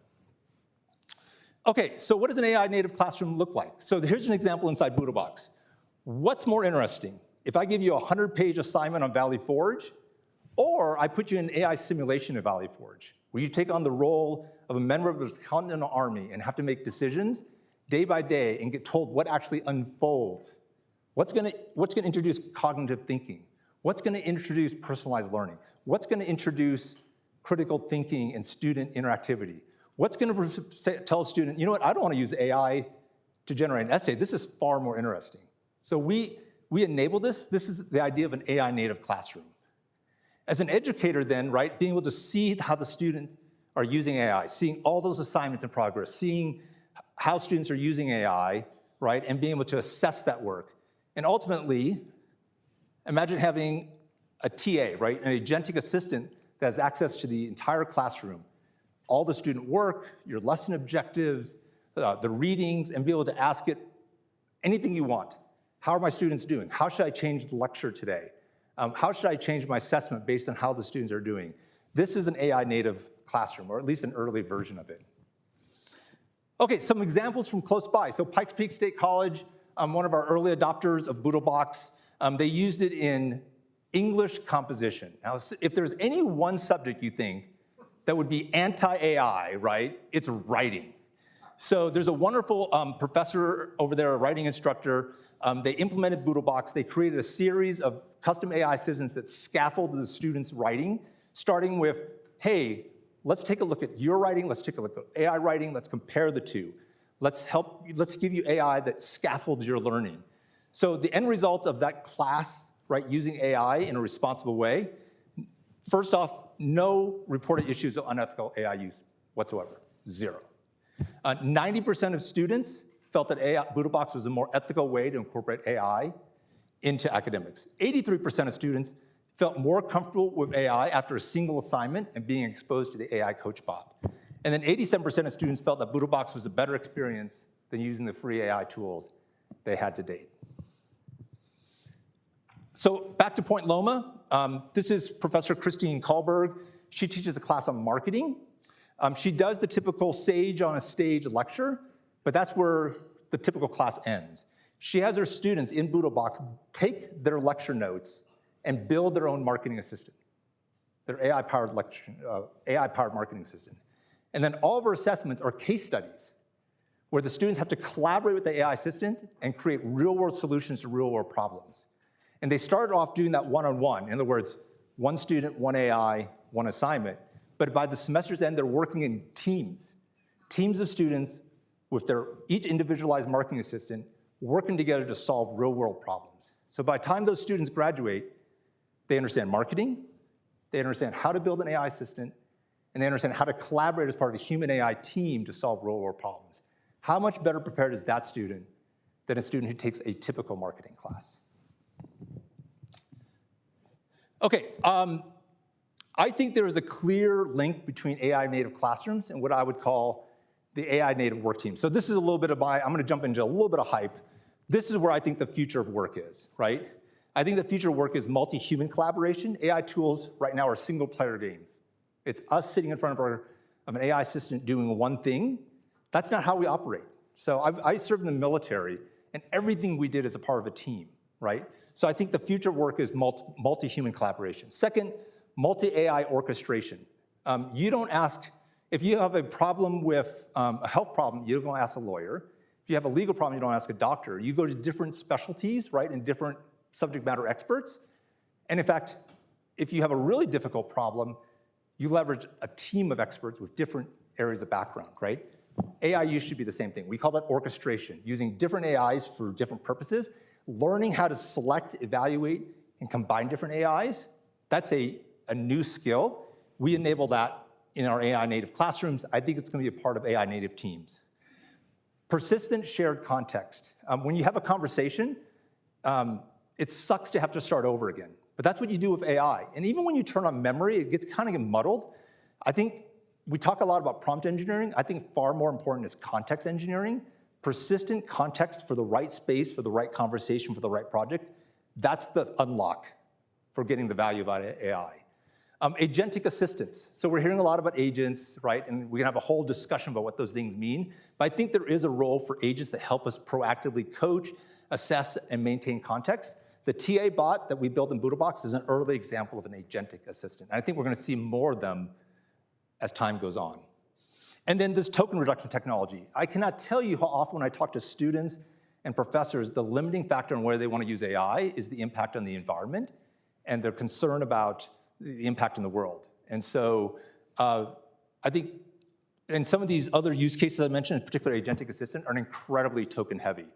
Okay, so what does an AI native classroom look like? So here's an example inside BoodleBox. What's more interesting? If I give you a 100-page assignment on Valley Forge, or I put you in an AI simulation of Valley Forge, where you take on the role of a member of the Continental Army and have to make decisions day by day and get told what actually unfolds. What's gonna introduce cognitive thinking? What's gonna introduce personalized learning? What's gonna introduce critical thinking and student interactivity? What's gonna tell a student, you know what, I don't wanna use AI to generate an essay. This is far more interesting. So we enable this. This is the idea of an AI native classroom. As an educator then, right, being able to see how the students are using AI, seeing all those assignments in progress, seeing how students are using AI, right, and being able to assess that work. And ultimately, imagine having a TA, right, an agentic assistant that has access to the entire classroom, all the student work, your lesson objectives, the readings, and be able to ask it anything you want. How are my students doing? How should I change the lecture today? How should I change my assessment based on how the students are doing? This is an AI native classroom, or at least an early version of it. Okay, some examples from close by. So Pikes Peak State College, one of our early adopters of BoodleBox, they used it in English composition. Now, if there's any one subject you think that would be anti-AI, right, it's writing. So there's a wonderful professor over there, a writing instructor. They implemented BoodleBox. They created a series of custom AI assistants that scaffold the students' writing, starting with, hey, let's take a look at your writing, let's take a look at AI writing, let's compare the two. Let's give you AI that scaffolds your learning. So the end result of that class, right, using AI in a responsible way, first off, no reported issues of unethical AI use whatsoever, 0. 90% of students felt that BoodleBox was a more ethical way to incorporate AI into academics. 83% of students felt more comfortable with AI after a single assignment and being exposed to the AI coach bot. And then 87% of students felt that BoodleBox was a better experience than using the free AI tools they had to date. So back to Point Loma. This is Professor Christine Kahlberg. She teaches a class on marketing. She does the typical sage on a stage lecture, but that's where the typical class ends. She has her students in BoodleBox take their lecture notes and build their own marketing assistant, their AI-powered marketing assistant. And then all of her assessments are case studies where the students have to collaborate with the AI assistant and create real-world solutions to real-world problems. And they started off doing that one-on-one. In other words, one student, one AI, one assignment. But by the semester's end, they're working in teams of students with their each individualized marketing assistant working together to solve real-world problems. So by the time those students graduate, they understand marketing, they understand how to build an AI assistant, and they understand how to collaborate as part of a human AI team to solve real-world problems. How much better prepared is that student than a student who takes a typical marketing class? Okay, I think there is a clear link between AI native classrooms and what I would call the AI native work team. So this is a little bit of I'm gonna jump into a little bit of hype. This is where I think the future of work is, right? I think the future of work is multi-human collaboration. AI tools right now are single-player games. It's us sitting in front of an AI assistant doing one thing. That's not how we operate. So I served in the military, and everything we did is a part of a team, right? So I think the future of work is multi-human collaboration. Second, multi-AI orchestration. You don't ask, if you have a problem with a health problem, you don't ask a lawyer. If you have a legal problem, you don't ask a doctor. You go to different specialties, right, and different subject matter experts. And in fact, if you have a really difficult problem, you leverage a team of experts with different areas of background, right? AI use should be the same thing. We call that orchestration, using different AIs for different purposes, learning how to select, evaluate, and combine different AIs. That's a new skill. We enable that in our AI native classrooms. I think it's going to be a part of AI native teams. Persistent shared context. When you have a conversation, it sucks to have to start over again. But that's what you do with AI. And even when you turn on memory, it gets kind of muddled. I think we talk a lot about prompt engineering. I think far more important is context engineering. Persistent context for the right space, for the right conversation, for the right project. That's the unlock for getting the value out of AI. Agentic assistance. So we're hearing a lot about agents, right? And we can have a whole discussion about what those things mean. But I think there is a role for agents that help us proactively coach, assess, and maintain context. The TA bot that we built in BoodleBox is an early example of an agentic assistant. And I think we're going to see more of them as time goes on. And then this token reduction technology. I cannot tell you how often when I talk to students and professors, the limiting factor on where they want to use AI is the impact on the environment and their concern about the impact in the world. And so I think, and some of these other use cases I mentioned, in particular agentic assistant, are incredibly token heavy.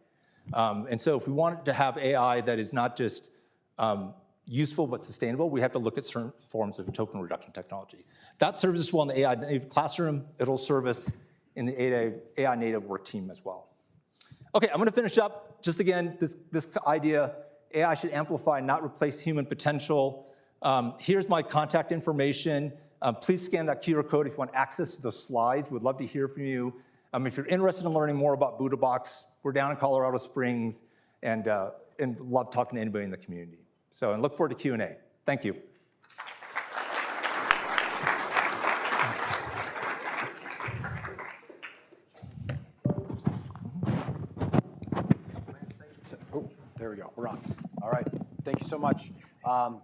And so if we want to have AI that is not just useful but sustainable, we have to look at certain forms of token reduction technology. That serves us well in the AI native classroom. It'll serve us in the AI native work team as well. Okay, I'm going to finish up. Just again, this idea, AI should amplify, not replace human potential. Here's my contact information. Please scan that QR code if you want access to the slides. We'd love to hear from you. If you're interested in learning more about BoodleBox, we're down in Colorado Springs and love talking to anybody in the community. So, and look forward to Q&A. Thank you. we go, we're on. All right, thank you so much.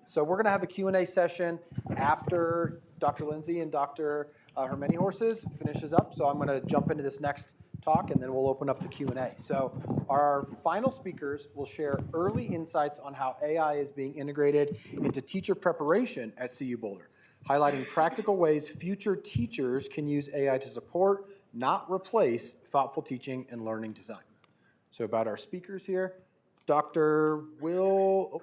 So we're gonna have a Q&A session after Dr. Lindsay and Dr. Hermany-Horses finishes up. So I'm gonna jump into this next talk and then we'll open up the Q&A. So our final speakers will share early insights on how AI is being integrated into teacher preparation at CU Boulder, highlighting practical ways future teachers can use AI to support, not replace, thoughtful teaching and learning design. So about our speakers here, Dr. Will,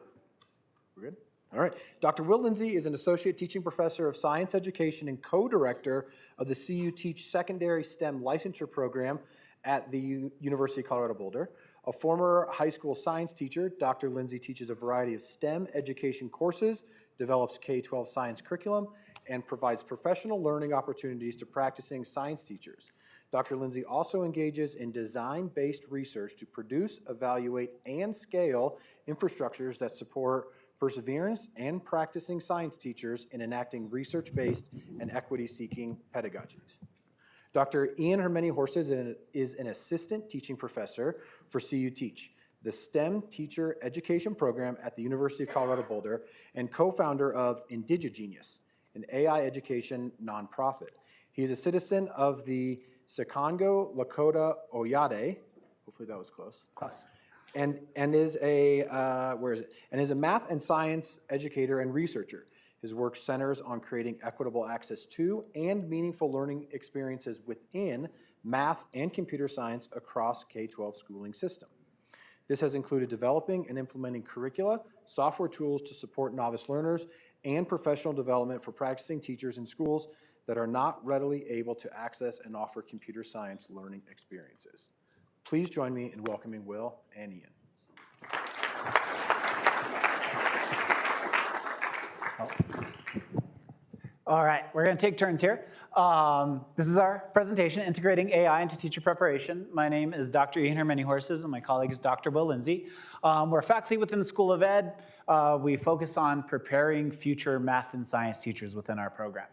we're good? All right. Dr. Will Lindsay is an associate teaching professor of science education and co-director of the CU Teach Secondary STEM licensure program at the University of Colorado Boulder. A former high school science teacher, Dr. Lindsay teaches a variety of STEM education courses, develops K-12 science curriculum, and provides professional learning opportunities to practicing science teachers. Dr. Lindsay also engages in design-based research to produce, evaluate, and scale infrastructures that support perseverance and practicing science teachers in enacting research-based and equity-seeking pedagogies. Dr. Ian Hermany-Horses is an assistant teaching professor for CU Teach, the STEM teacher education program at the University of Colorado Boulder, and co-founder of Indigigenius, an AI education nonprofit. He is a citizen of the Sekongo Lakota Oyate, hopefully that was close. Close. And is a And is a math and science educator and researcher. His work centers on creating equitable access to and meaningful learning experiences within math and computer science across K-12 schooling system. This has included developing and implementing curricula, software tools to support novice learners, and professional development for practicing teachers in schools that are not readily able to access and offer computer science learning experiences. Please join me in welcoming Will and Ian. All right, we're going to take turns here. This is our presentation, Integrating AI into Teacher Preparation. My name is Dr. Ian Hermany-Horses, and my colleague is Dr. Will Lindsay. We're faculty within the School of Ed. We focus on preparing future math and science teachers within our program.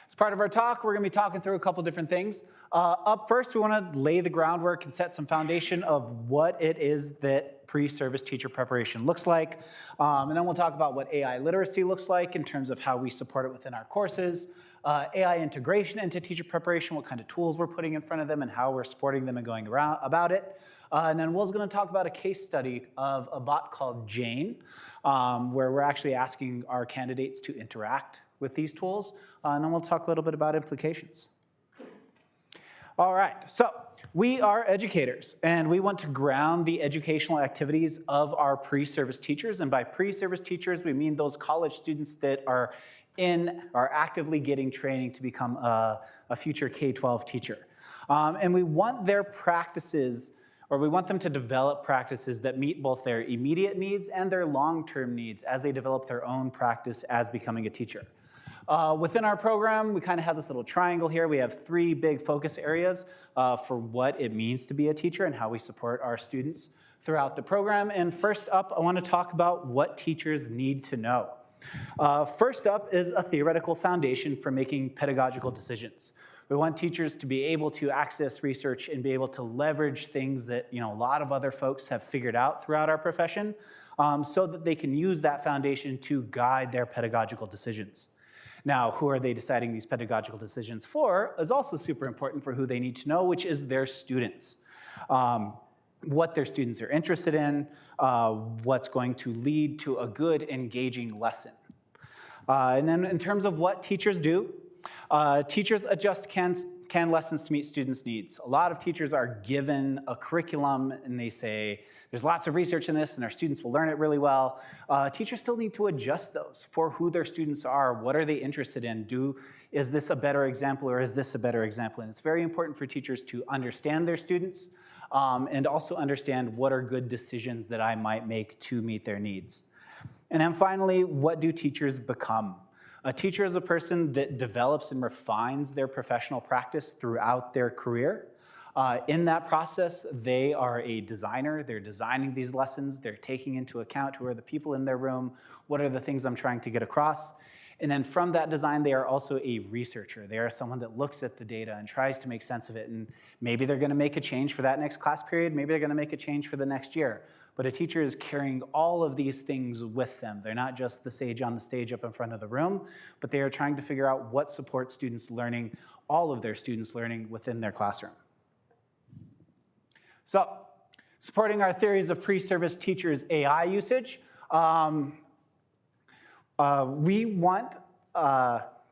As part of our talk, we're going to be talking through a couple different things. Up first, we want to lay the groundwork and set some foundation of what it is that pre-service teacher preparation looks like. And then we'll talk about what AI literacy looks like in terms of how we support it within our courses, AI integration into teacher preparation, what kind of tools we're putting in front of them and how we're supporting them and going around about it. And then Will's going to talk about a case study of a bot called Jane, where we're actually asking our candidates to interact with these tools. And then we'll talk a little bit about implications. All right, so we are educators, and we want to ground the educational activities of our pre-service teachers. And by pre-service teachers, we mean those college students that are actively getting training to become a future K-12 teacher. And we want their practices, or we want them to develop practices that meet both their immediate needs and their long-term needs as they develop their own practice as becoming a teacher. Within our program, we kind of have this little triangle here. We have three big focus areas for what it means to be a teacher and how we support our students throughout the program. And first up, I want to talk about what teachers need to know. First up is a theoretical foundation for making pedagogical decisions. We want teachers to be able to access research and be able to leverage things that a lot of other folks have figured out throughout our profession so that they can use that foundation to guide their pedagogical decisions. Now, who are they deciding these pedagogical decisions for is also super important for who they need to know, which is their students. What their students are interested in, what's going to lead to a good, engaging lesson. And then in terms of what teachers do, teachers adjust canned lessons to meet students' needs. A lot of teachers are given a curriculum and they say, there's lots of research in this and our students will learn it really well. Teachers still need to adjust those for who their students are. What are they interested in? Is this a better example or is this a better example? And it's very important for teachers to understand their students and also understand what are good decisions that I might make to meet their needs. And then finally, what do teachers become? A teacher is a person that develops and refines their professional practice throughout their career. In that process, they are a designer. They're designing these lessons. They're taking into account who are the people in their room, what are the things I'm trying to get across. And then from that design, they are also a researcher. They are someone that looks at the data and tries to make sense of it. And maybe they're going to make a change for that next class period. Maybe they're going to make a change for the next year. But a teacher is carrying all of these things with them. They're not just the sage on the stage up in front of the room, but they are trying to figure out what supports students learning, all of their students learning within their classroom. So, supporting our theories of pre-service teachers' AI usage, we want,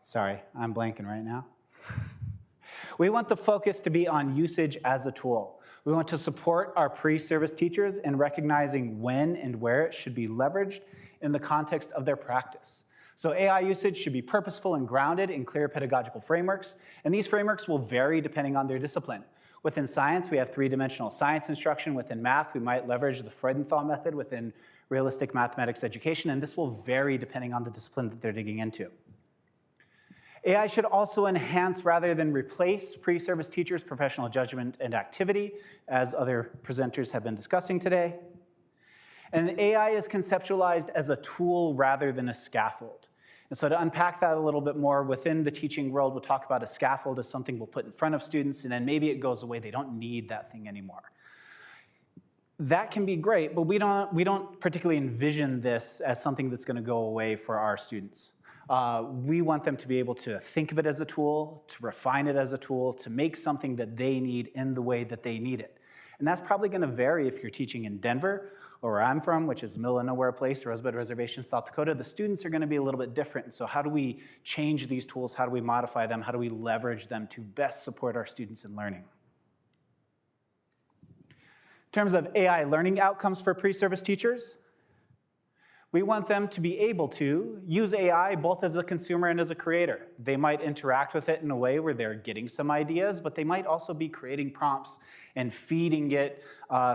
sorry, I'm blanking right now. We want the focus to be on usage as a tool. We want to support our pre-service teachers in recognizing when and where it should be leveraged in the context of their practice. So AI usage should be purposeful and grounded in clear pedagogical frameworks, and these frameworks will vary depending on their discipline. Within science, we have three-dimensional science instruction. Within math, we might leverage the Freudenthal method within realistic mathematics education, and this will vary depending on the discipline that they're digging into. AI should also enhance rather than replace pre-service teachers' professional judgment and activity, as other presenters have been discussing today. And AI is conceptualized as a tool rather than a scaffold. And so to unpack that a little bit more, within the teaching world, we'll talk about a scaffold as something we'll put in front of students, and then maybe it goes away. They don't need that thing anymore. That can be great, but we don't particularly envision this as something that's going to go away for our students. We want them to be able to think of it as a tool, to refine it as a tool, to make something that they need in the way that they need it. And that's probably going to vary if you're teaching in Denver, or where I'm from, which is middle of nowhere place, Rosebud Reservation, South Dakota. The students are going to be a little bit different. So how do we change these tools? How do we modify them? How do we leverage them to best support our students in learning? In terms of AI learning outcomes for pre-service teachers, we want them to be able to use AI both as a consumer and as a creator. They might interact with it in a way where they're getting some ideas, but they might also be creating prompts and feeding it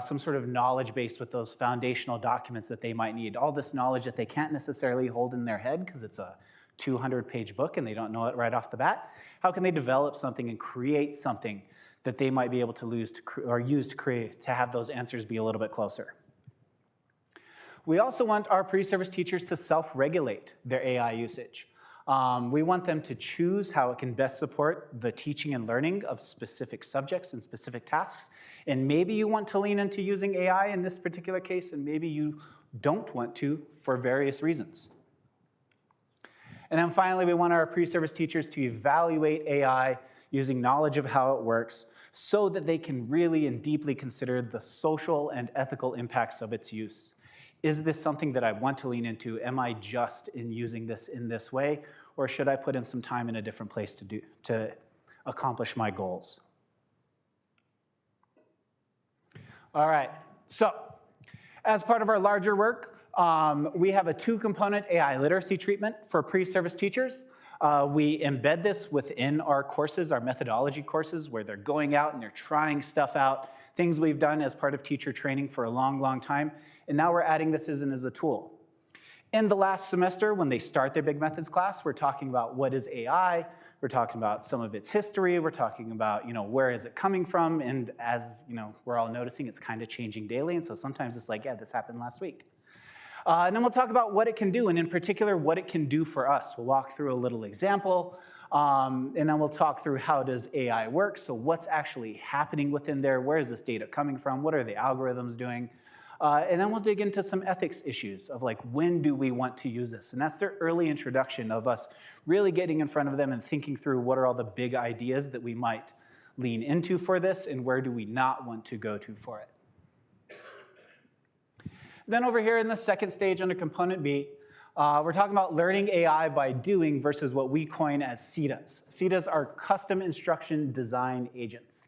some sort of knowledge base with those foundational documents that they might need. All this knowledge that they can't necessarily hold in their head because it's a 200-page book and they don't know it right off the bat. How can they develop something and create something that they might be able to use to have those answers be a little bit closer? We also want our pre-service teachers to self-regulate their AI usage. We want them to choose how it can best support the teaching and learning of specific subjects and specific tasks. And maybe you want to lean into using AI in this particular case, and maybe you don't want to for various reasons. And then finally, we want our pre-service teachers to evaluate AI using knowledge of how it works so that they can really and deeply consider the social and ethical impacts of its use. Is this something that I want to lean into? Am I just in using this in this way? Or should I put in some time in a different place to accomplish my goals? All right, so as part of our larger work, we have a two-component AI literacy treatment for pre-service teachers. We embed this within our courses, our methodology courses, where they're going out and they're trying stuff out, things we've done as part of teacher training for a long, long time, and now we're adding this in as a tool. In the last semester, when they start their Big Methods class, we're talking about what is AI, we're talking about some of its history, we're talking about where is it coming from, and as we're all noticing, it's kind of changing daily, and so sometimes it's like, yeah, this happened last week. And then we'll talk about what it can do, and in particular, what it can do for us. We'll walk through a little example, and then we'll talk through how does AI work, so what's actually happening within there, where is this data coming from, what are the algorithms doing, and then we'll dig into some ethics issues of like, when do we want to use this? And that's their early introduction of us really getting in front of them and thinking through what are all the big ideas that we might lean into for this, and where do we not want to go to for it. Then over here in the second stage under component B, we're talking about learning AI by doing versus what we coin as CIDAs. CIDAs are custom instruction design agents.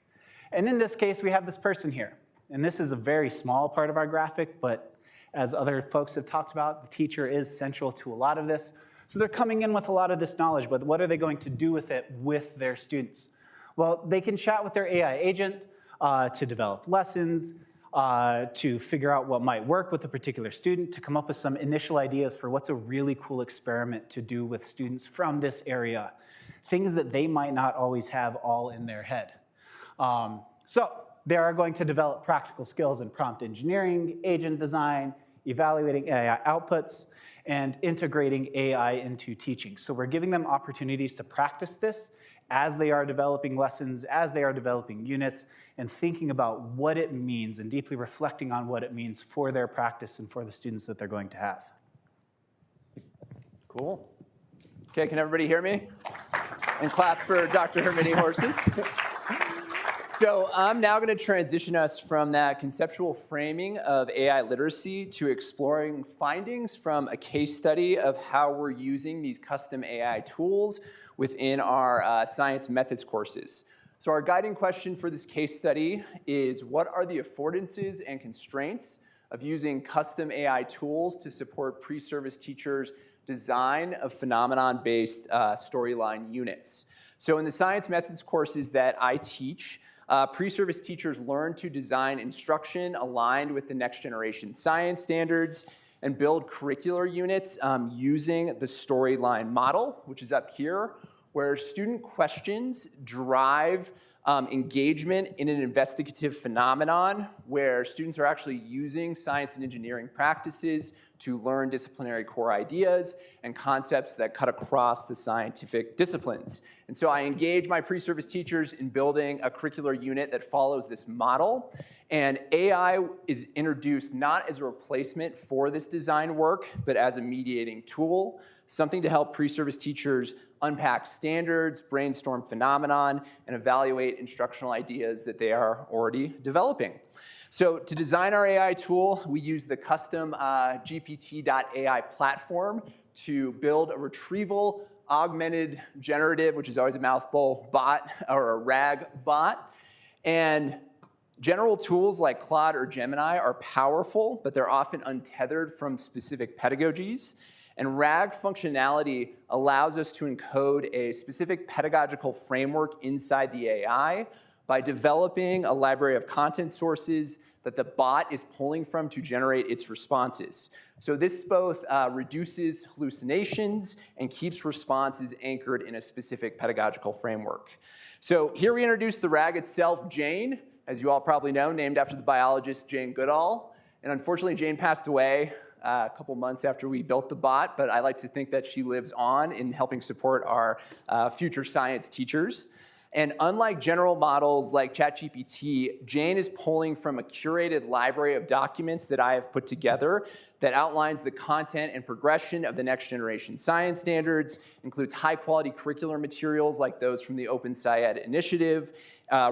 And in this case, we have this person here. And this is a very small part of our graphic, but as other folks have talked about, the teacher is central to a lot of this. So they're coming in with a lot of this knowledge, but what are they going to do with it with their students? Well, they can chat with their AI agent to develop lessons, to figure out what might work with a particular student, to come up with some initial ideas for what's a really cool experiment to do with students from this area, things that they might not always have all in their head. So they are going to develop practical skills in prompt engineering, agent design, evaluating AI outputs, and integrating AI into teaching. So we're giving them opportunities to practice this as they are developing lessons, as they are developing units, and thinking about what it means and deeply reflecting on what it means for their practice and for the students that they're going to have. Cool. Okay, can everybody hear me? And clap for Dr. Hermione Horses. So I'm now going to transition us from that conceptual framing of AI literacy to exploring findings from a case study of how we're using these custom AI tools within our science methods courses. So our guiding question for this case study is, what are the affordances and constraints of using custom AI tools to support pre-service teachers' design of phenomenon-based storyline units? So in the science methods courses that I teach, pre-service teachers learn to design instruction aligned with the next generation science standards and build curricular units using the storyline model, which is up here, where student questions drive engagement in an investigative phenomenon where students are actually using science and engineering practices to learn disciplinary core ideas and concepts that cut across the scientific disciplines. And so I engage my pre-service teachers in building a curricular unit that follows this model. And AI is introduced not as a replacement for this design work, but as a mediating tool, something to help pre-service teachers unpack standards, brainstorm phenomenon, and evaluate instructional ideas that they are already developing. So to design our AI tool, we use the custom GPT.ai platform to build a retrieval augmented generative, which is always a mouthful, bot, or a RAG bot. And general tools like Claude or Gemini are powerful, but they're often untethered from specific pedagogies. And RAG functionality allows us to encode a specific pedagogical framework inside the AI by developing a library of content sources that the bot is pulling from to generate its responses. So this both reduces hallucinations and keeps responses anchored in a specific pedagogical framework. So here we introduce the RAG itself, Jane, as you all probably know, named after the biologist Jane Goodall. And unfortunately, Jane passed away a couple months after we built the bot, but I like to think that she lives on in helping support our future science teachers. And unlike general models like ChatGPT, Jane is pulling from a curated library of documents that I have put together that outlines the content and progression of the next generation science standards, includes high quality curricular materials like those from the Open SciEd initiative,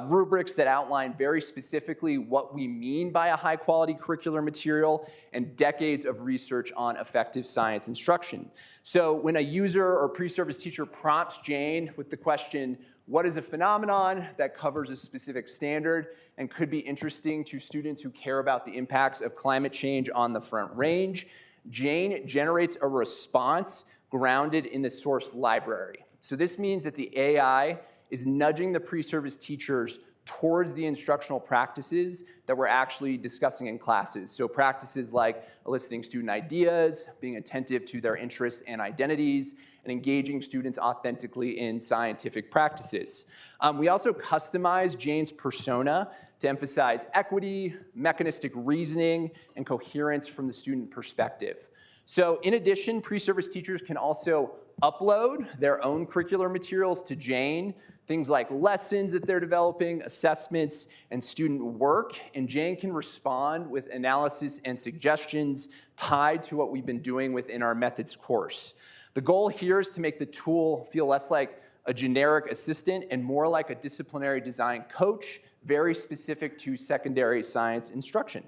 rubrics that outline very specifically what we mean by a high quality curricular material, and decades of research on effective science instruction. So when a user or pre-service teacher prompts Jane with the question, what is a phenomenon that covers a specific standard and could be interesting to students who care about the impacts of climate change on the Front Range, Jane generates a response grounded in the source library. So this means that the AI is nudging the pre-service teachers towards the instructional practices that we're actually discussing in classes. So practices like eliciting student ideas, being attentive to their interests and identities, and engaging students authentically in scientific practices. We also customize Jane's persona to emphasize equity, mechanistic reasoning, and coherence from the student perspective. So in addition, pre-service teachers can also upload their own curricular materials to Jane, things like lessons that they're developing, assessments, and student work, and Jane can respond with analysis and suggestions tied to what we've been doing within our methods course. The goal here is to make the tool feel less like a generic assistant and more like a disciplinary design coach, very specific to secondary science instruction.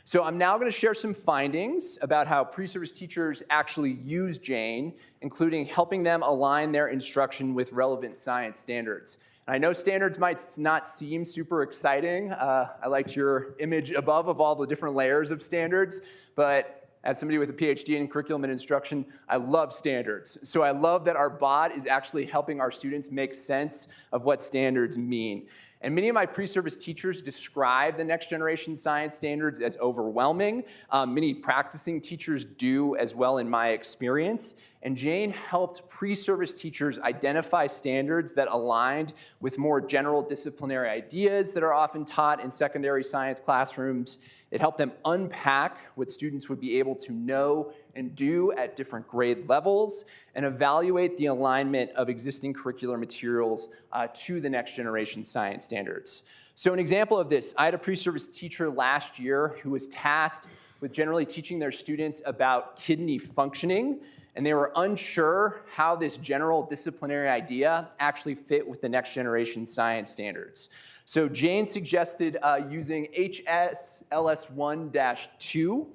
So I'm now going to share some findings about how pre-service teachers actually use Jane, including helping them align their instruction with relevant science standards. And I know standards might not seem super exciting. I liked your image above of all the different layers of standards, but as somebody with a PhD in curriculum and instruction, I love standards. So I love that our bot is actually helping our students make sense of what standards mean. And many of my pre-service teachers describe the next generation science standards as overwhelming. Many practicing teachers do as well in my experience. And Jane helped pre-service teachers identify standards that aligned with more general disciplinary ideas that are often taught in secondary science classrooms. It helped them unpack what students would be able to know and do at different grade levels, and evaluate the alignment of existing curricular materials to the next generation science standards. So an example of this, I had a pre-service teacher last year who was tasked with generally teaching their students about kidney functioning, and they were unsure how this general disciplinary idea actually fit with the next generation science standards. So Jane suggested using HSLS1-2,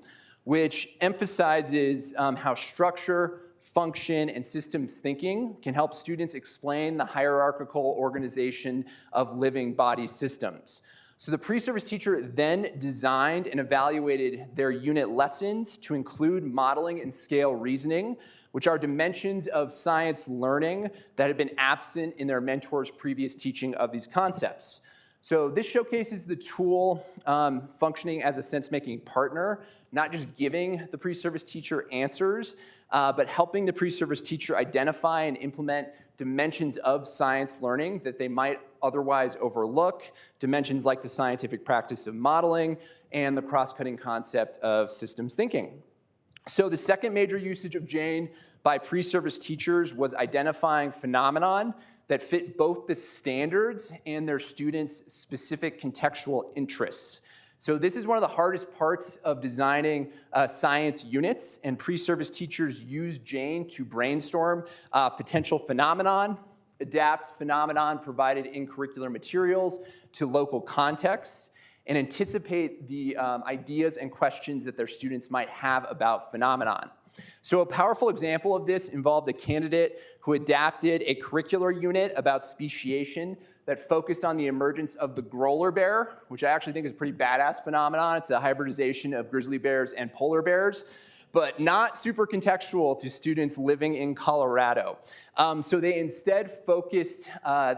which emphasizes how structure, function, and systems thinking can help students explain the hierarchical organization of living body systems. So the pre-service teacher then designed and evaluated their unit lessons to include modeling and scale reasoning, which are dimensions of science learning that had been absent in their mentor's previous teaching of these concepts. So this showcases the tool functioning as a sense-making partner, not just giving the pre-service teacher answers, but helping the pre-service teacher identify and implement dimensions of science learning that they might otherwise overlook, dimensions like the scientific practice of modeling and the cross-cutting concept of systems thinking. So the second major usage of Jane by pre-service teachers was identifying phenomenon that fit both the standards and their students' specific contextual interests. So this is one of the hardest parts of designing science units, and pre-service teachers use Jane to brainstorm potential phenomenon, adapt phenomenon provided in curricular materials to local contexts, and anticipate the ideas and questions that their students might have about phenomenon. So a powerful example of this involved a candidate who adapted a curricular unit about speciation that focused on the emergence of the growler bear, which I actually think is a pretty badass phenomenon. It's a hybridization of grizzly bears and polar bears, but not super contextual to students living in Colorado. So they instead focused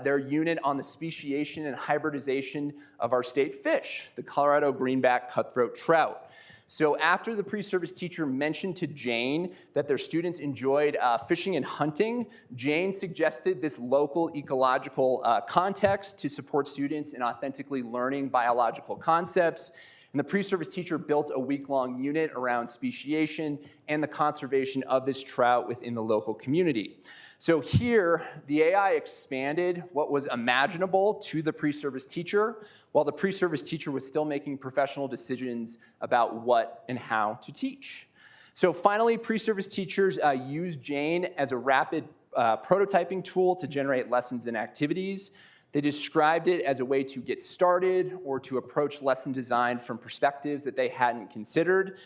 their unit on the speciation and hybridization of our state fish, the Colorado greenback cutthroat trout. So after the pre-service teacher mentioned to Jane that their students enjoyed fishing and hunting, Jane suggested this local ecological context to support students in authentically learning biological concepts. And the pre-service teacher built a week-long unit around speciation and the conservation of this trout within the local community. So here, the AI expanded what was imaginable to the pre-service teacher, while the pre-service teacher was still making professional decisions about what and how to teach. So finally, pre-service teachers use Jane as a rapid prototyping tool to generate lessons and activities. They described it as a way to get started or to approach lesson design from perspectives that they hadn't considered.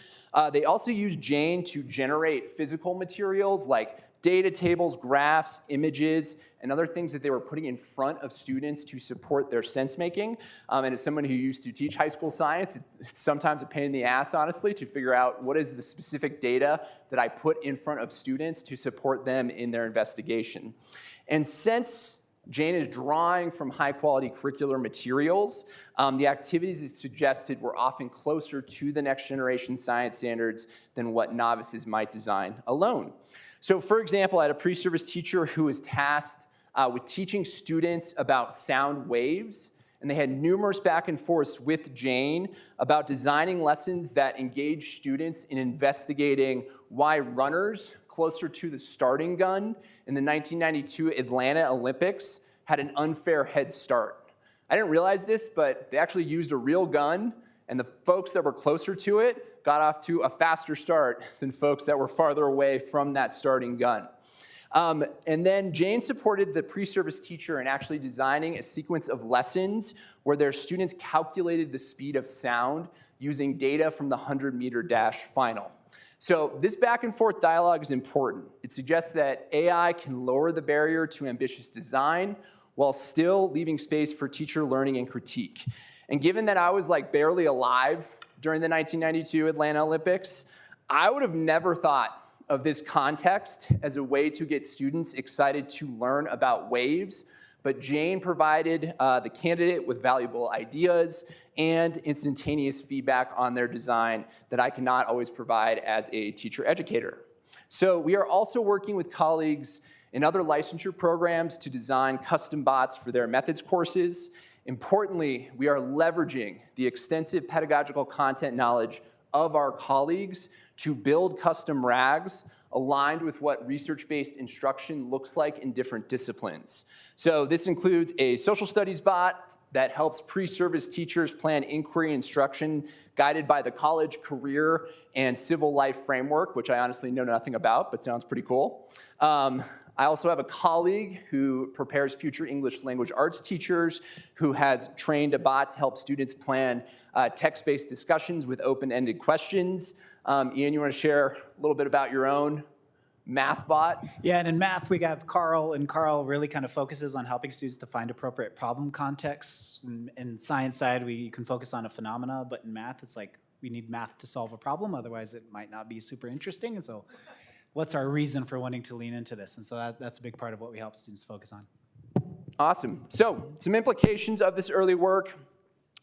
They also used Jane to generate physical materials like data tables, graphs, images, and other things that they were putting in front of students to support their sense-making. And as someone who used to teach high school science, it's sometimes a pain in the ass, honestly, to figure out what is the specific data that I put in front of students to support them in their investigation. And since Jane is drawing from high-quality curricular materials, the activities it suggested were often closer to the next-generation science standards than what novices might design alone. So for example, I had a pre-service teacher who was tasked with teaching students about sound waves, and they had numerous back and forths with Jane about designing lessons that engage students in investigating why runners closer to the starting gun in the 1992 Atlanta Olympics had an unfair head start. I didn't realize this, but they actually used a real gun, and the folks that were closer to it got off to a faster start than folks that were farther away from that starting gun. And then Jane supported the pre-service teacher in actually designing a sequence of lessons where their students calculated the speed of sound using data from the 100-meter dash final. So this back and forth dialogue is important. It suggests that AI can lower the barrier to ambitious design while still leaving space for teacher learning and critique. And given that I was like barely alive during the 1992 Atlanta Olympics, I would have never thought of this context as a way to get students excited to learn about waves, but Jane provided the candidate with valuable ideas and instantaneous feedback on their design that I cannot always provide as a teacher educator. So we are also working with colleagues in other licensure programs to design custom bots for their methods courses. Importantly, we are leveraging the extensive pedagogical content knowledge of our colleagues to build custom RAGs aligned with what research-based instruction looks like in different disciplines. So this includes a social studies bot that helps pre-service teachers plan inquiry instruction guided by the college, career, and civil life framework, which I honestly know nothing about, but sounds pretty cool. I also have a colleague who prepares future English language arts teachers who has trained a bot to help students plan text-based discussions with open-ended questions. Ian, you want to share a little bit about your own math bot? Yeah, and in math, we have Carl, and Carl really kind of focuses on helping students to find appropriate problem contexts. In science side, we can focus on a phenomena, but in math, it's like we need math to solve a problem, otherwise it might not be super interesting. And so what's our reason for wanting to lean into this? And so that's a big part of what we help students focus on. Awesome. So some implications of this early work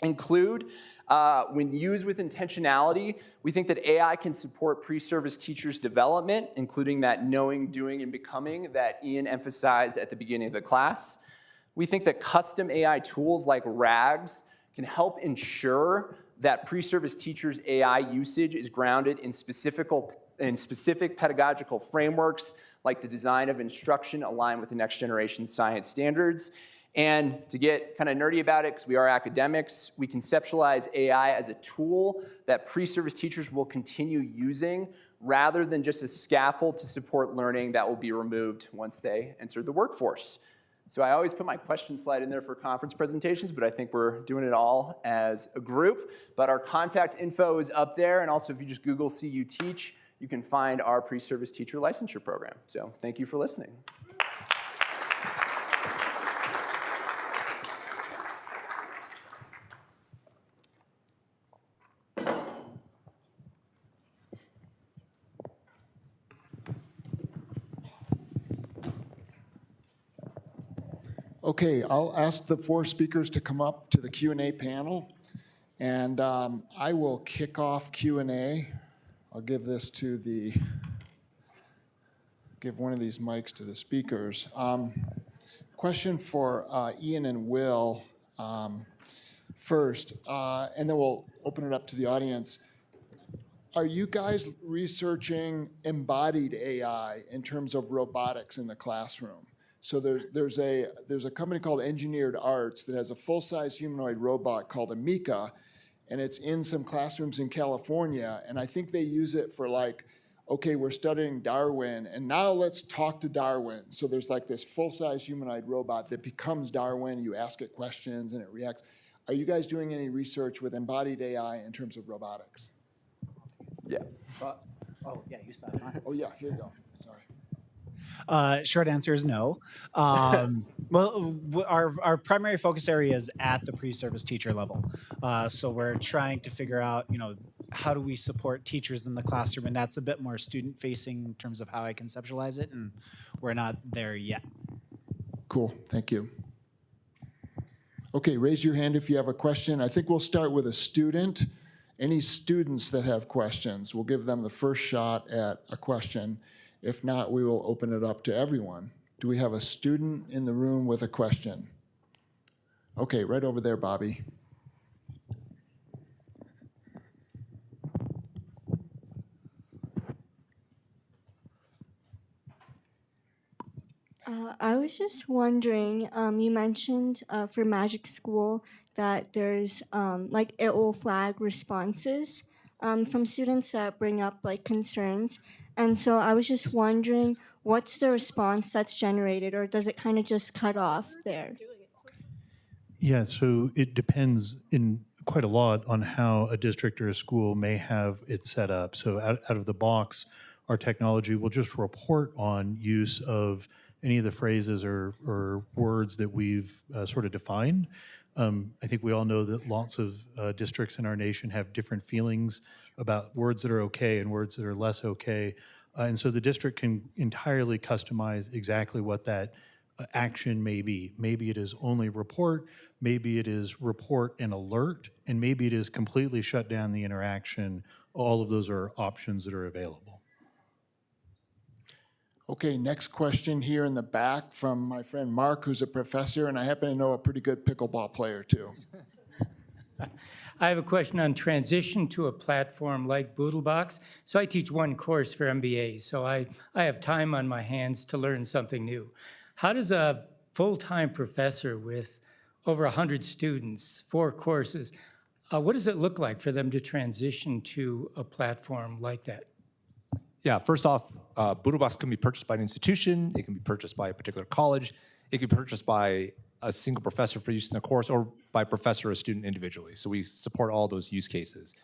include, when used with intentionality, we think that AI can support pre-service teachers' development, including that knowing, doing, and becoming that Ian emphasized at the beginning of the class. We think that custom AI tools like RAGs can help ensure that pre-service teachers' AI usage is grounded in specific pedagogical frameworks, like the design of instruction aligned with the next generation science standards. And to get kind of nerdy about it, because we are academics, we conceptualize AI as a tool that pre-service teachers will continue using rather than just a scaffold to support learning that will be removed once they enter the workforce. So I always put my question slide in there for conference presentations, but I think we're doing it all as a group. But our contact info is up there, and also if you just Google CU Teach, you can find our pre-service teacher licensure program. So thank you for listening. Okay, I'll ask the four speakers to come up to the Q&A panel, and I will kick off Q&A. I'll give this to give one of these mics to the speakers. Question for Ian and Will first, and then we'll open it up to the audience. Are you guys researching embodied AI in terms of robotics in the classroom? So there's a company called Engineered Arts that has a full-size humanoid robot called Amika, and it's in some classrooms in California, and I think they use it for like, okay, we're studying Darwin, and now let's talk to Darwin. So there's like this full-size humanoid robot that becomes Darwin, you ask it questions and it reacts. Are you guys doing any research with embodied AI in terms of robotics? Yeah. Oh, yeah, you started. Oh yeah, here you go, sorry. Short answer is no. Well, our primary focus area is at the pre-service teacher level. So we're trying to figure out, how do we support teachers in the classroom? And that's a bit more student-facing in terms of how I conceptualize it, and we're not there yet. Cool, thank you. Okay, raise your hand if you have a question. I think we'll start with a student. Any students that have questions, we'll give them the first shot at a question. If not, we will open it up to everyone. Do we have a student in the room with a question? Okay, right over there, Bobby. I was just wondering, you mentioned for MagicSchool that there's it will flag responses from students that bring up concerns. And so I was just wondering, what's the response that's generated, or does it kind of just cut off there? Yeah, so it depends in quite a lot on how a district or a school may have it set up. So out of the box, our technology will just report on use of any of the phrases or words that we've sort of defined. I think we all know that lots of districts in our nation have different feelings about words that are okay and words that are less okay. And so the district can entirely customize exactly what that action may be. Maybe it is only report, maybe it is report and alert, and maybe it is completely shut down the interaction. All of those are options that are available. Okay, next question here in the back from my friend Mark, who's a professor, and I happen to know a pretty good pickleball player too. I have a question on transition to a platform like BoodleBox. So I teach one course for MBA, so I have time on my hands to learn something new. How does a full-time professor with over 100 students, 4 courses, what does it look like for them to transition to a platform like that? Yeah, first off, BoodleBox can be purchased by an institution. It can be purchased by a particular college. It can be purchased by a single professor for use in the course or by professor or student individually. So we support all those use cases.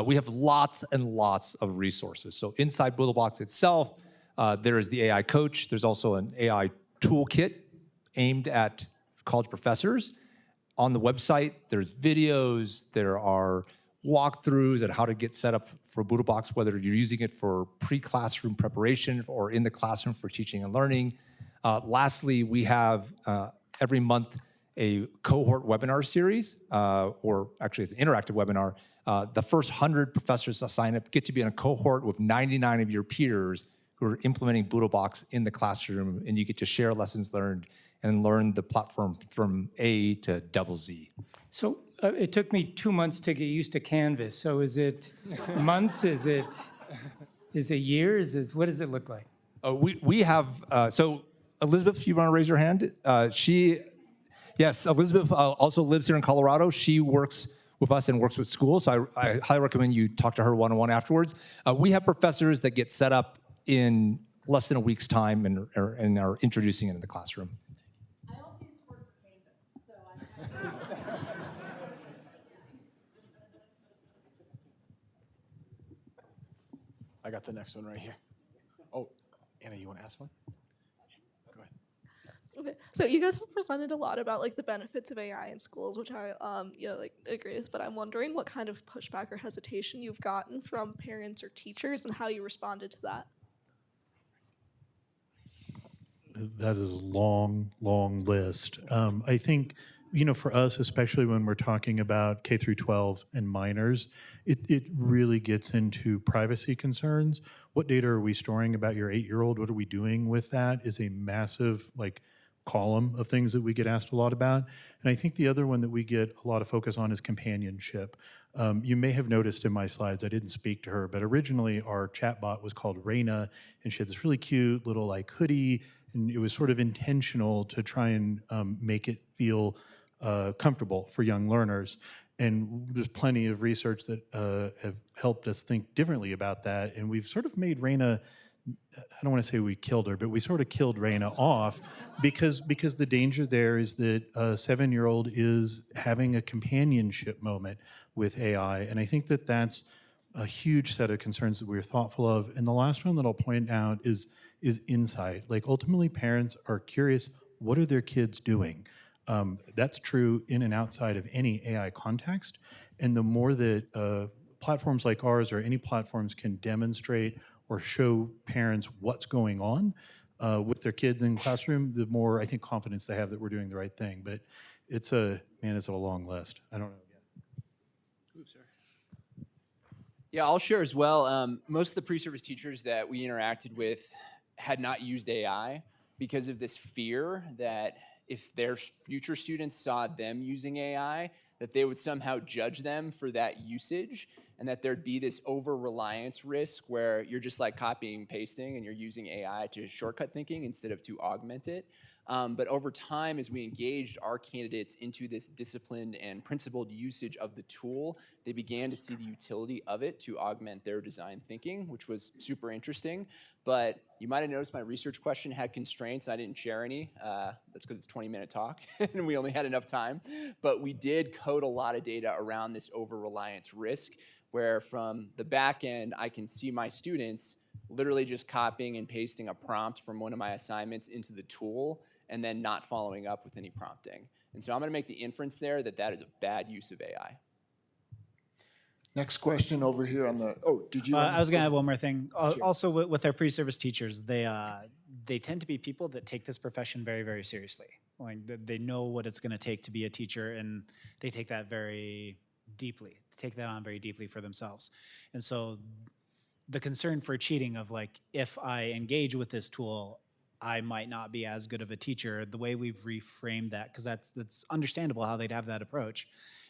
We have lots and lots of resources. So inside BoodleBox itself, there is the AI coach. There's also an AI toolkit aimed at college professors. On the website, there's videos, there are walkthroughs on how to get set up for BoodleBox, whether you're using it for pre-classroom preparation or in the classroom for teaching and learning. Lastly, we have every month a cohort webinar series, or actually it's an interactive webinar. The first 100 professors that sign up get to be in a cohort with 99 of your peers who are implementing BoodleBox in the classroom, and you get to share lessons learned and learn the platform from A to double Z. So it took me 2 months to get used to Canvas. So is it months? Is it years? What does it look like? We have, so Elizabeth, you want to raise your hand? Yes, Elizabeth also lives here in Colorado. She works with us and works with schools. So I highly recommend you talk to her one-on-one afterwards. We have professors that get set up in less than a week's time and are introducing it in the classroom. I got the next one right here. Oh, Anna, you want to ask one? Go ahead. Okay, so you guys have presented a lot about like the benefits of AI in schools, which I agree with. But I'm wondering what kind of pushback or hesitation you've gotten from parents or teachers, and how you responded to that. That is a long, long list. I think, for us, especially when we're talking about K through 12 and minors, it really gets into privacy concerns. What data are we storing about your 8-year-old? What are we doing with that is a massive column of things that we get asked a lot about. And I think the other one that we get a lot of focus on is companionship. You may have noticed in my slides, I didn't speak to her, but originally our chatbot was called Raina, and she had this really cute little hoodie, and it was sort of intentional to try and make it feel comfortable for young learners. And there's plenty of research that have helped us think differently about that. And we've sort of made Raina, I don't want to say we killed her, but we sort of killed Raina off because the danger there is that a 7-year-old is having a companionship moment with AI. And I think that that's a huge set of concerns that we're thoughtful of. And the last one that I'll point out is insight. Ultimately, parents are curious, what are their kids doing? That's true in and outside of any AI context. And the more that platforms like ours or any platforms can demonstrate or show parents what's going on with their kids in the classroom, the more I think confidence they have that we're doing the right thing. But it's a long list. I don't know. Oops, sorry. Yeah, I'll share as well. Most of the pre-service teachers that we interacted with had not used AI because of this fear that if their future students saw them using AI, that they would somehow judge them for that usage, and that there'd be this over-reliance risk where you're just copying and pasting and you're using AI to shortcut thinking instead of to augment it. But over time, as we engaged our candidates into this disciplined and principled usage of the tool, they began to see the utility of it to augment their design thinking, which was super interesting. But you might have noticed my research question had constraints. I didn't share any. That's because it's a 20-minute talk, and we only had enough time. But we did code a lot of data around this over-reliance risk, where from the back end, I can see my students literally just copying and pasting a prompt from one of my assignments into the tool and then not following up with any prompting. And so I'm going to make the inference there that that is a bad use of AI. Next question over here on the, did you? I was going to add one more thing. Sure. Also with our pre-service teachers, they tend to be people that take this profession very, very seriously. They know what it's going to take to be a teacher, and they take that very deeply, take that on very deeply for themselves. And so the concern for cheating of if I engage with this tool, I might not be as good of a teacher. The way we've reframed that, because that's understandable how they'd have that approach,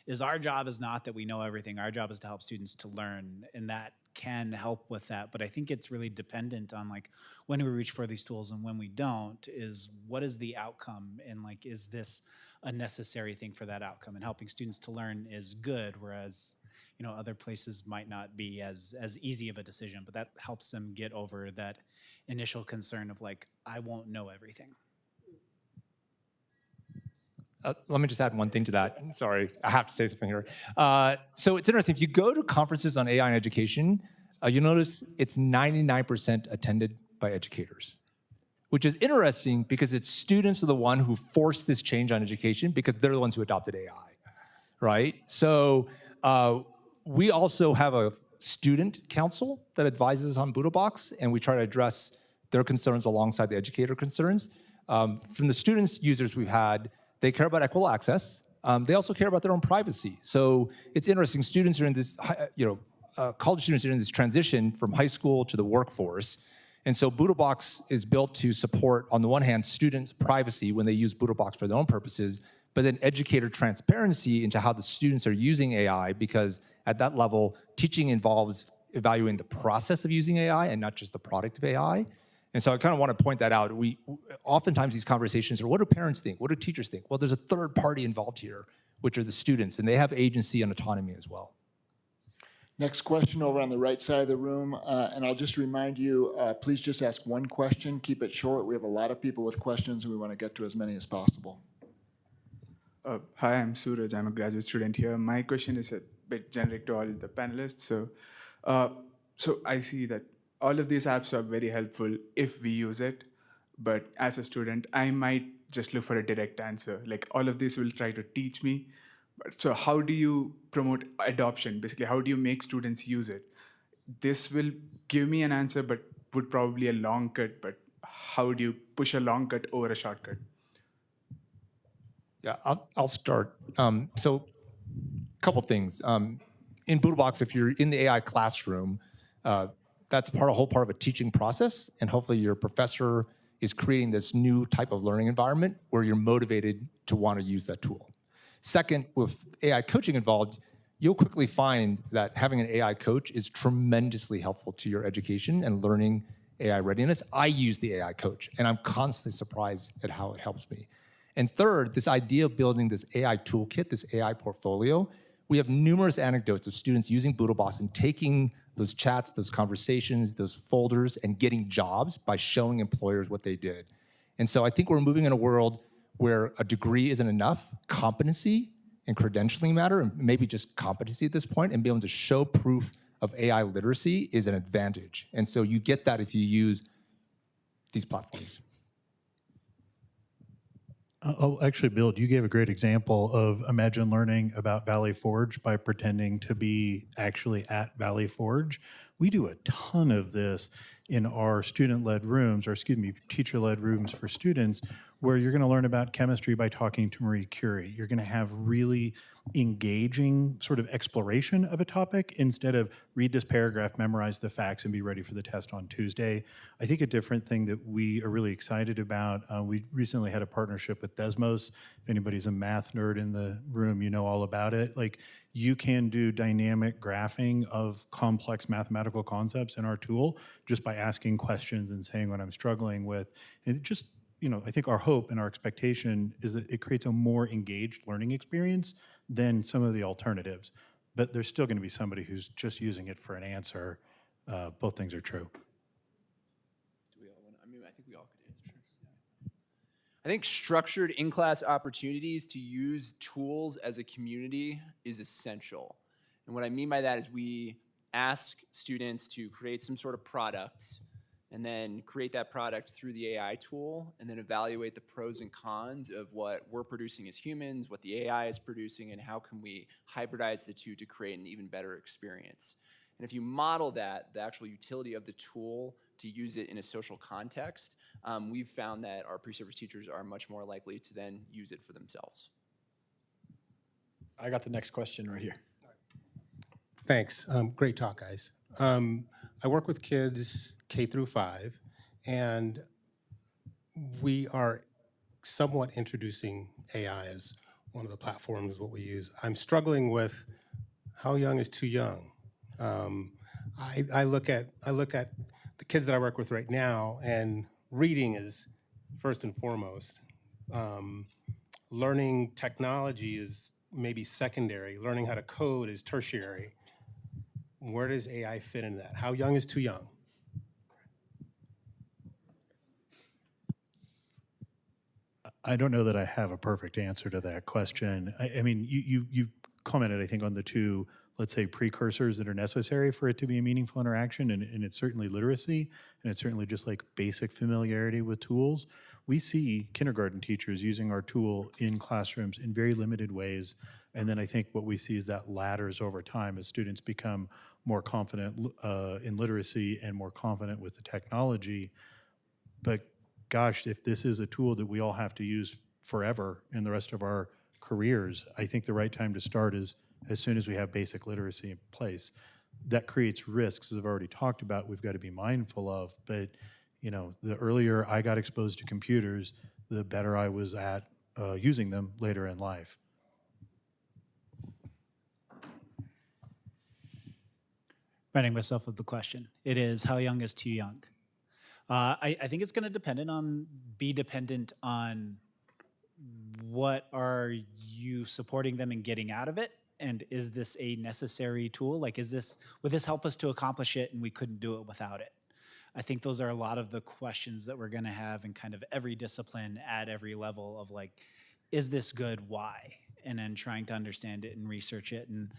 is our job is not that we know everything. Our job is to help students to learn, and that can help with that. But I think it's really dependent on like when we reach for these tools and when we don't, is what is the outcome, and like is this a necessary thing for that outcome? And helping students to learn is good, whereas other places might not be as easy of a decision, but that helps them get over that initial concern of like, I won't know everything. Let me just add one thing to that. Sorry, I have to say something here. So it's interesting. If you go to conferences on AI and education, you'll notice it's 99% attended by educators, which is interesting because it's students are the one who forced this change on education because they're the ones who adopted AI, right? So we also have a student council that advises on BoodleBox, and we try to address their concerns alongside the educator concerns. From the students users we've had, they care about equitable access. They also care about their own privacy. So it's interesting. Students are in this, college students are in this transition from high school to the workforce. And so BoodleBox is built to support, on the one hand, students' privacy when they use BoodleBox for their own purposes, but then educator transparency into how the students are using AI, because at that level, teaching involves evaluating the process of using AI and not just the product of AI. And so I kind of want to point that out. Oftentimes these conversations are, what do parents think? What do teachers think? Well, there's a third party involved here, which are the students, and they have agency and autonomy as well. Next question over on the right side of the room, and I'll just remind you, please just ask one question, keep it short. We have a lot of people with questions and we want to get to as many as possible. Hi, I'm Suraj. I'm a graduate student here. My question is a bit generic to all the panelists. So I see that all of these apps are very helpful if we use it, but as a student, I might just look for a direct answer. Like all of this will try to teach me. So how do you promote adoption? Basically, how do you make students use it? This will give me an answer, but would probably a long cut, but how do you push a long cut over a shortcut? Yeah, I'll start. So a couple things. In BoodleBox, if you're in the AI classroom, that's a whole part of a teaching process, and hopefully your professor is creating this new type of learning environment where you're motivated to want to use that tool. Second, with AI coaching involved, you'll quickly find that having an AI coach is tremendously helpful to your education and learning AI readiness. I use the AI coach, and I'm constantly surprised at how it helps me. And third, this idea of building this AI toolkit, this AI portfolio, we have numerous anecdotes of students using BoodleBox and taking those chats, those conversations, those folders, and getting jobs by showing employers what they did. And so I think we're moving in a world where a degree isn't enough. Competency and credentialing matter, and maybe just competency at this point, and being able to show proof of AI literacy is an advantage. And so you get that if you use these platforms. Oh, actually, Bill, you gave a great example of imagine learning about Valley Forge by pretending to be actually at Valley Forge. We do a ton of this in our student-led rooms, or excuse me, teacher-led rooms for students, where you're going to learn about chemistry by talking to Marie Curie. You're going to have really engaging sort of exploration of a topic instead of read this paragraph, memorize the facts, and be ready for the test on Tuesday. I think a different thing that we are really excited about, we recently had a partnership with Desmos. If anybody's a math nerd in the room, you know all about it. Like, you can do dynamic graphing of complex mathematical concepts in our tool just by asking questions and saying what I'm struggling with. And it just, I think our hope and our expectation is that it creates a more engaged learning experience than some of the alternatives. But there's still going to be somebody who's just using it for an answer. Both things are true. I think we all could answer. Sure. I think structured in-class opportunities to use tools as a community is essential. And what I mean by that is we ask students to create some sort of product and then create that product through the AI tool, and then evaluate the pros and cons of what we're producing as humans, what the AI is producing, and how can we hybridize the two to create an even better experience. And if you model that, the actual utility of the tool to use it in a social context, we've found that our pre-service teachers are much more likely to then use it for themselves. I got the next question right here. Thanks. Great talk, guys. I work with kids K through 5, and we are somewhat introducing AI as one of the platforms what we use. I'm struggling with how young is too young. I look at the kids that I work with right now, and reading is first and foremost. Learning technology is maybe secondary. Learning how to code is tertiary. Where does AI fit into that? How young is too young? I don't know that I have a perfect answer to that question. I mean, you commented, I think, on the two, let's say, precursors that are necessary for it to be a meaningful interaction, and it's certainly literacy, and it's certainly just like basic familiarity with tools. We see kindergarten teachers using our tool in classrooms in very limited ways, and then I think what we see is that ladders over time as students become more confident in literacy and more confident with the technology. But gosh, if this is a tool that we all have to use forever in the rest of our careers, I think the right time to start is as soon as we have basic literacy in place. That creates risks, as I've already talked about, we've got to be mindful of. But you know, the earlier I got exposed to computers, the better I was at using them later in life. Writing myself with the question. It is, how young is too young? I think it's going to be dependent on what are you supporting them in getting out of it, and is this a necessary tool? Like, would this help us to accomplish it, and we couldn't do it without it? I think those are a lot of the questions that we're going to have in kind of every discipline at every level of like, is this good? Why? And then trying to understand it and research it. And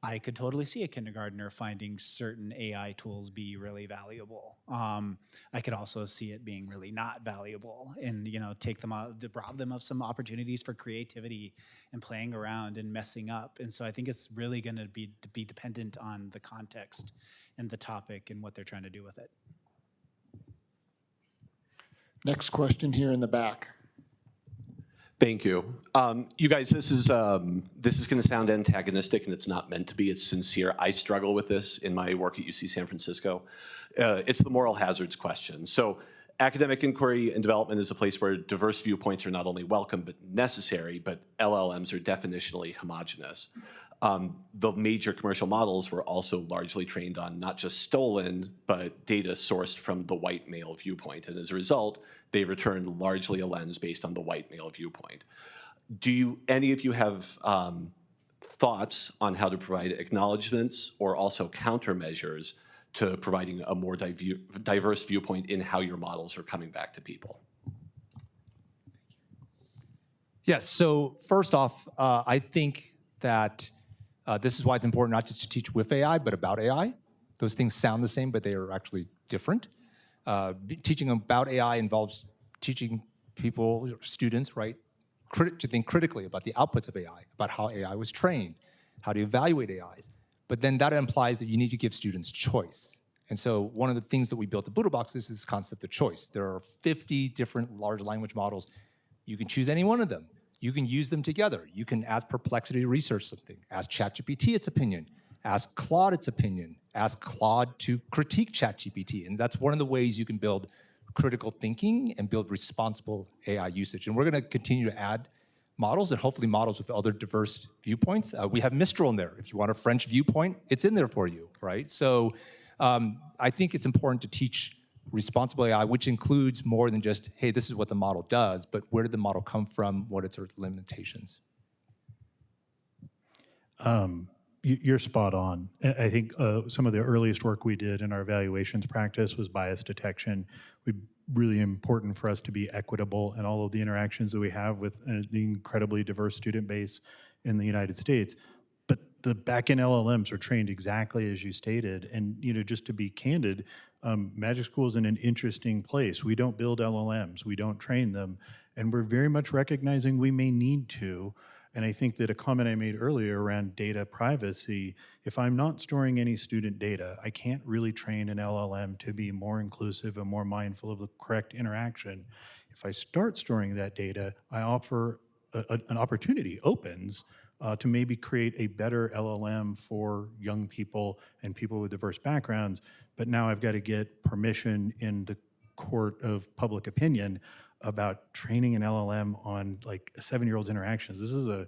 I could totally see a kindergartner finding certain AI tools be really valuable. I could also see it being really not valuable, and take them out, deprive them of some opportunities for creativity and playing around and messing up. And so I think it's really going to be dependent on the context and the topic and what they're trying to do with it. Next question here in the back. Thank you. You guys, this is going to sound antagonistic, and it's not meant to be. It's sincere. I struggle with this in my work at UC San Francisco. It's the moral hazards question. So academic inquiry and development is a place where diverse viewpoints are not only welcome but necessary, but LLMs are definitionally homogenous. The major commercial models were also largely trained on not just stolen, but data sourced from the white male viewpoint. And as a result, they return largely a lens based on the white male viewpoint. Do any of you have thoughts on how to provide acknowledgments or also countermeasures to providing a more diverse viewpoint in how your models are coming back to people? Yes, so first off, I think that this is why it's important not just to teach with AI, but about AI. Those things sound the same, but they are actually different. Teaching about AI involves teaching people, students, right, to think critically about the outputs of AI, about how AI was trained, how to evaluate AIs. But then that implies that you need to give students choice. And so one of the things that we built at BoodleBox is this concept of choice. There are 50 different large language models. You can choose any one of them. You can use them together. You can ask Perplexity to research something, ask ChatGPT its opinion, ask Claude its opinion, ask Claude to critique ChatGPT. And that's one of the ways you can build critical thinking and build responsible AI usage. And we're going to continue to add models, and hopefully models with other diverse viewpoints. We have Mistral in there. If you want a French viewpoint, it's in there for you, right? So I think it's important to teach responsible AI, which includes more than just, hey, this is what the model does, but where did the model come from? What are its limitations? You're spot on. I think some of the earliest work we did in our evaluations practice was bias detection. Really important for us to be equitable in all of the interactions that we have with an incredibly diverse student base in the United States. But the back-end LLMs are trained exactly as you stated. And just to be candid, MagicSchool is in an interesting place. We don't build LLMs, we don't train them, and we're very much recognizing we may need to. And I think that a comment I made earlier around data privacy, if I'm not storing any student data, I can't really train an LLM to be more inclusive and more mindful of the correct interaction. If I start storing that data, I offer an opportunity opens to maybe create a better LLM for young people and people with diverse backgrounds. But now I've got to get permission in the court of public opinion. about training an LLM on like a 7-year-old's interactions. This is a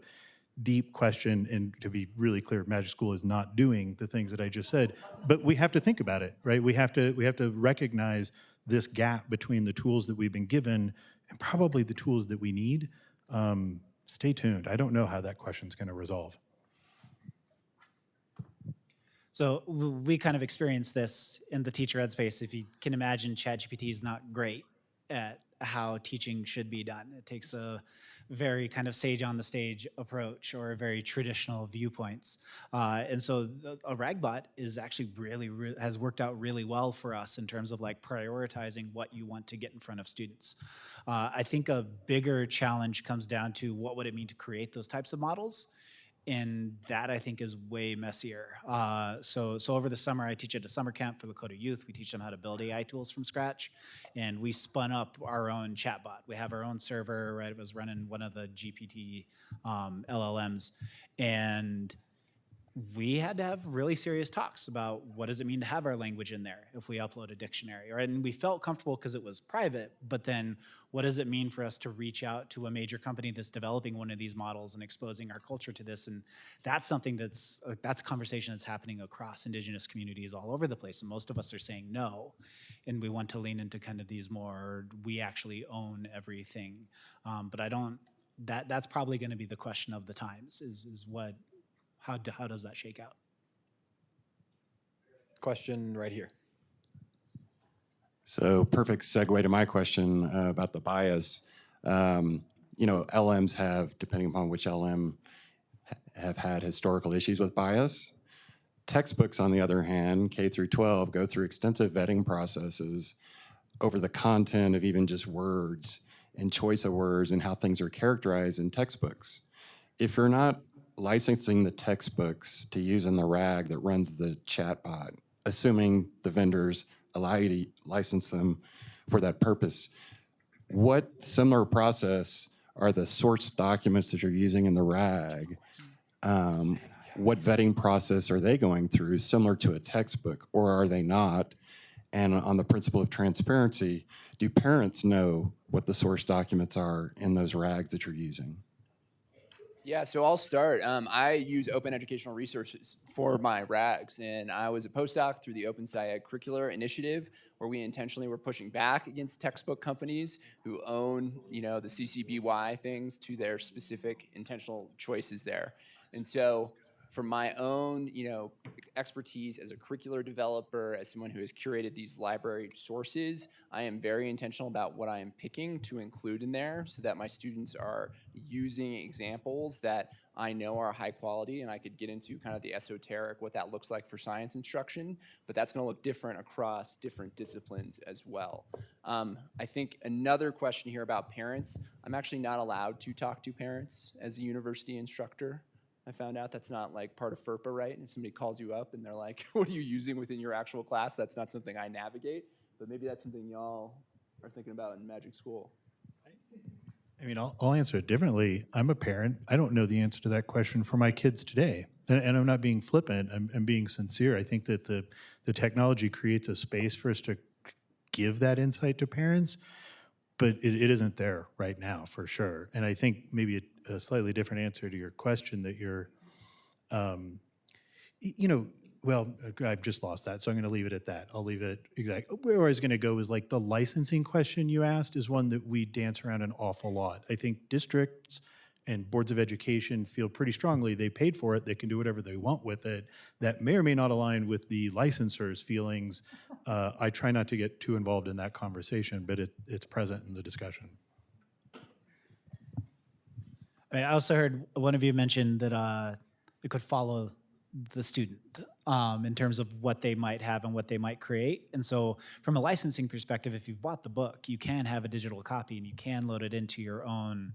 deep question, and to be really clear, MagicSchool is not doing the things that I just said, but we have to think about it, right? We have to recognize this gap between the tools that we've been given and probably the tools that we need. Stay tuned. I don't know how that question's going to resolve. So we kind of experienced this in the teacher ed space. If you can imagine, ChatGPT is not great at how teaching should be done. It takes a very kind of sage on the stage approach or very traditional viewpoints. And so a RAGbot is actually has worked out really well for us in terms of like prioritizing what you want to get in front of students. I think a bigger challenge comes down to what would it mean to create those types of models? And that I think is way messier. So over the summer, I teach at a summer camp for Lakota youth. We teach them how to build AI tools from scratch. And we spun up our own chatbot. We have our own server, right? It was running one of the GPT LLMs. And we had to have really serious talks about what does it mean to have our language in there if we upload a dictionary. And we felt comfortable because it was private, but then what does it mean for us to reach out to a major company that's developing one of these models and exposing our culture to this? And that's something that's a conversation that's happening across Indigenous communities all over the place. And most of us are saying no. And we want to lean into kind of these more, we actually own everything. But I don't, that's probably going to be the question of the times is what, how does that shake out? Question right here. So perfect segue to my question about the bias. LMs have, depending upon which LM, have had historical issues with bias. Textbooks, on the other hand, K through 12, go through extensive vetting processes over the content of even just words and choice of words and how things are characterized in textbooks. If you're not licensing the textbooks to use in the RAG that runs the chatbot, assuming the vendors allow you to license them for that purpose, what similar process are the source documents that you're using in the RAG? What vetting process are they going through similar to a textbook, or are they not? And on the principle of transparency, do parents know what the source documents are in those RAGs that you're using? Yeah, so I'll start. I use open educational resources for my RAGs, and I was a postdoc through the Open SciEd Curricular Initiative, where we intentionally were pushing back against textbook companies who own, the CC/BY things to their specific intentional choices there. And so for my own, expertise as a curricular developer, as someone who has curated these library sources, I am very intentional about what I am picking to include in there so that my students are using examples that I know are high quality, and I could get into kind of the esoteric, what that looks like for science instruction, but that's gonna look different across different disciplines as well. I think another question here about parents, I'm actually not allowed to talk to parents as a university instructor. I found out that's not like part of FERPA, right? And if somebody calls you up and they're like, what are you using within your actual class? That's not something I navigate, but maybe that's something y'all are thinking about in MagicSchool. I mean, I'll answer it differently. I'm a parent. I don't know the answer to that question for my kids today. And I'm not being flippant, I'm being sincere. I think that the technology creates a space for us to give that insight to parents, but it isn't there right now, for sure. And I think maybe a slightly different answer to your question that you're, well, I've just lost that, so I'm gonna leave it at that. I'll leave it exactly. Where I was gonna go is like the licensing question you asked is one that we dance around an awful lot. I think districts and boards of education feel pretty strongly they paid for it, they can do whatever they want with it. That may or may not align with the licensors' feelings. I try not to get too involved in that conversation, but it's present in the discussion. I also heard one of you mention that it could follow the student in terms of what they might have and what they might create. And so from a licensing perspective, if you've bought the book, you can have a digital copy and you can load it into your own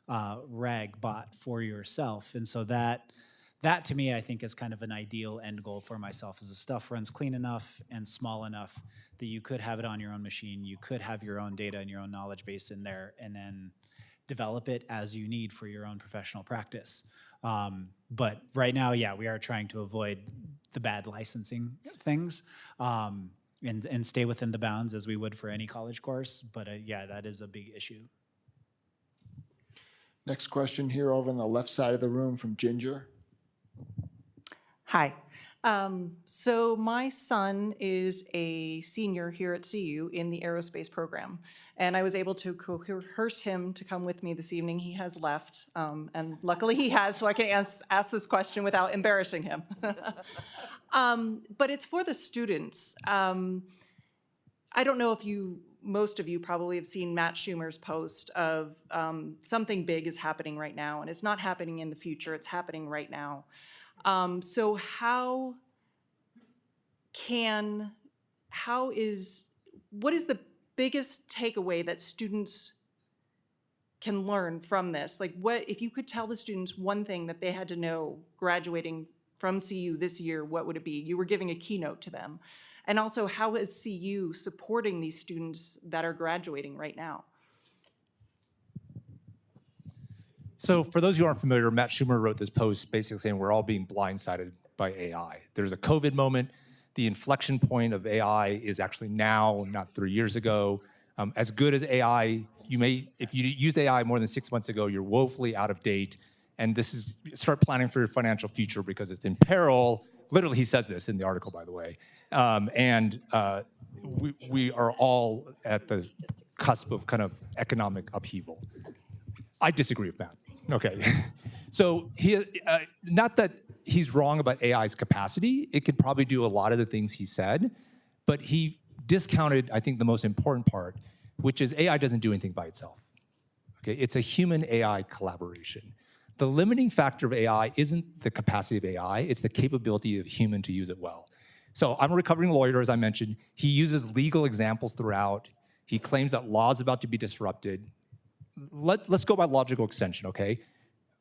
RAG bot for yourself. And so that to me, I think is kind of an ideal end goal for myself, is the stuff runs clean enough and small enough that you could have it on your own machine, you could have your own data and your own knowledge base in there, and then develop it as you need for your own professional practice. But right now, yeah, we are trying to avoid the bad licensing things. and stay within the bounds as we would for any college course. But yeah, that is a big issue. Next question here over on the left side of the room from Ginger. Hi. So my son is a senior here at CU in the aerospace program, and I was able to coerce him to come with me this evening. He has left, and luckily he has, so I can ask this question without embarrassing him. But it's for the students. I don't know if most of you probably have seen Matt Schumer's post of something big is happening right now, and it's not happening in the future, it's happening right now. So what is the biggest takeaway that students can learn from this? Like, what, if you could tell the students one thing that they had to know graduating from CU this year, what would it be? You were giving a keynote to them. And also, how is CU supporting these students that are graduating right now? So for those who aren't familiar, Matt Schumer wrote this post basically saying we're all being blindsided by AI. There's a COVID moment. The inflection point of AI is actually now, not 3 years ago. As good as AI, if you used AI more than 6 months ago, you're woefully out of date. And start planning for your financial future because it's in peril. Literally, he says this in the article, by the way. We are all at the cusp of kind of economic upheaval. I disagree with Matt. Okay. So not that he's wrong about AI's capacity. It can probably do a lot of the things he said, but he discounted, I think, the most important part, which is AI doesn't do anything by itself. Okay, it's a human-AI collaboration. The limiting factor of AI isn't the capacity of AI, it's the capability of human to use it well. So I'm a recovering lawyer, as I mentioned. He uses legal examples throughout. He claims that law is about to be disrupted. Let's go by logical extension, okay?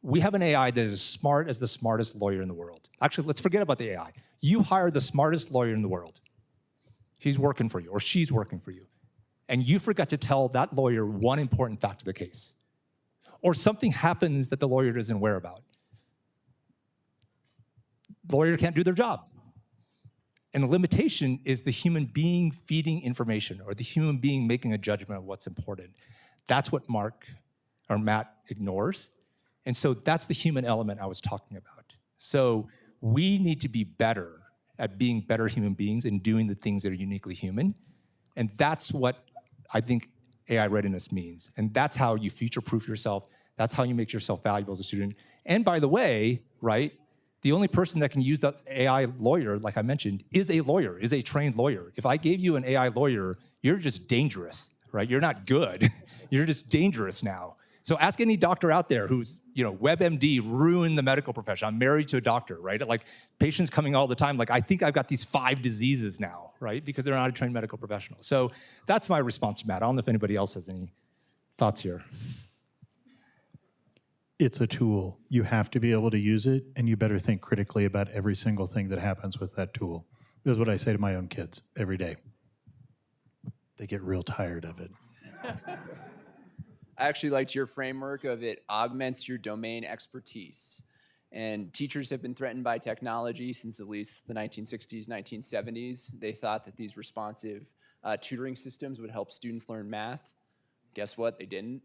We have an AI that is as smart as the smartest lawyer in the world. Actually, let's forget about the AI. You hire the smartest lawyer in the world. He's working for you, or she's working for you. And you forgot to tell that lawyer one important fact of the case. Or something happens that the lawyer isn't aware about. The lawyer can't do their job. And the limitation is the human being feeding information, or the human being making a judgment of what's important. That's what Matt ignores. And so that's the human element I was talking about. So we need to be better at being better human beings and doing the things that are uniquely human. And that's what I think AI readiness means. And that's how you future-proof yourself. That's how you make yourself valuable as a student. And by the way, right, the only person that can use the AI lawyer, like I mentioned, is a trained lawyer. If I gave you an AI lawyer, you're just dangerous, right? You're not good. You're just dangerous now. So ask any doctor out there who's, WebMD ruined the medical profession. I'm married to a doctor, right? Like, patients coming all the time, like, I think I've got these 5 diseases now, right? Because they're not a trained medical professional. So that's my response to Matt. I don't know if anybody else has any thoughts here. It's a tool. You have to be able to use it, and you better think critically about every single thing that happens with that tool. This is what I say to my own kids every day. They get real tired of it. I actually liked your framework of it augments your domain expertise. And teachers have been threatened by technology since at least the 1960s, 1970s. They thought that these responsive tutoring systems would help students learn math. Guess what? They didn't.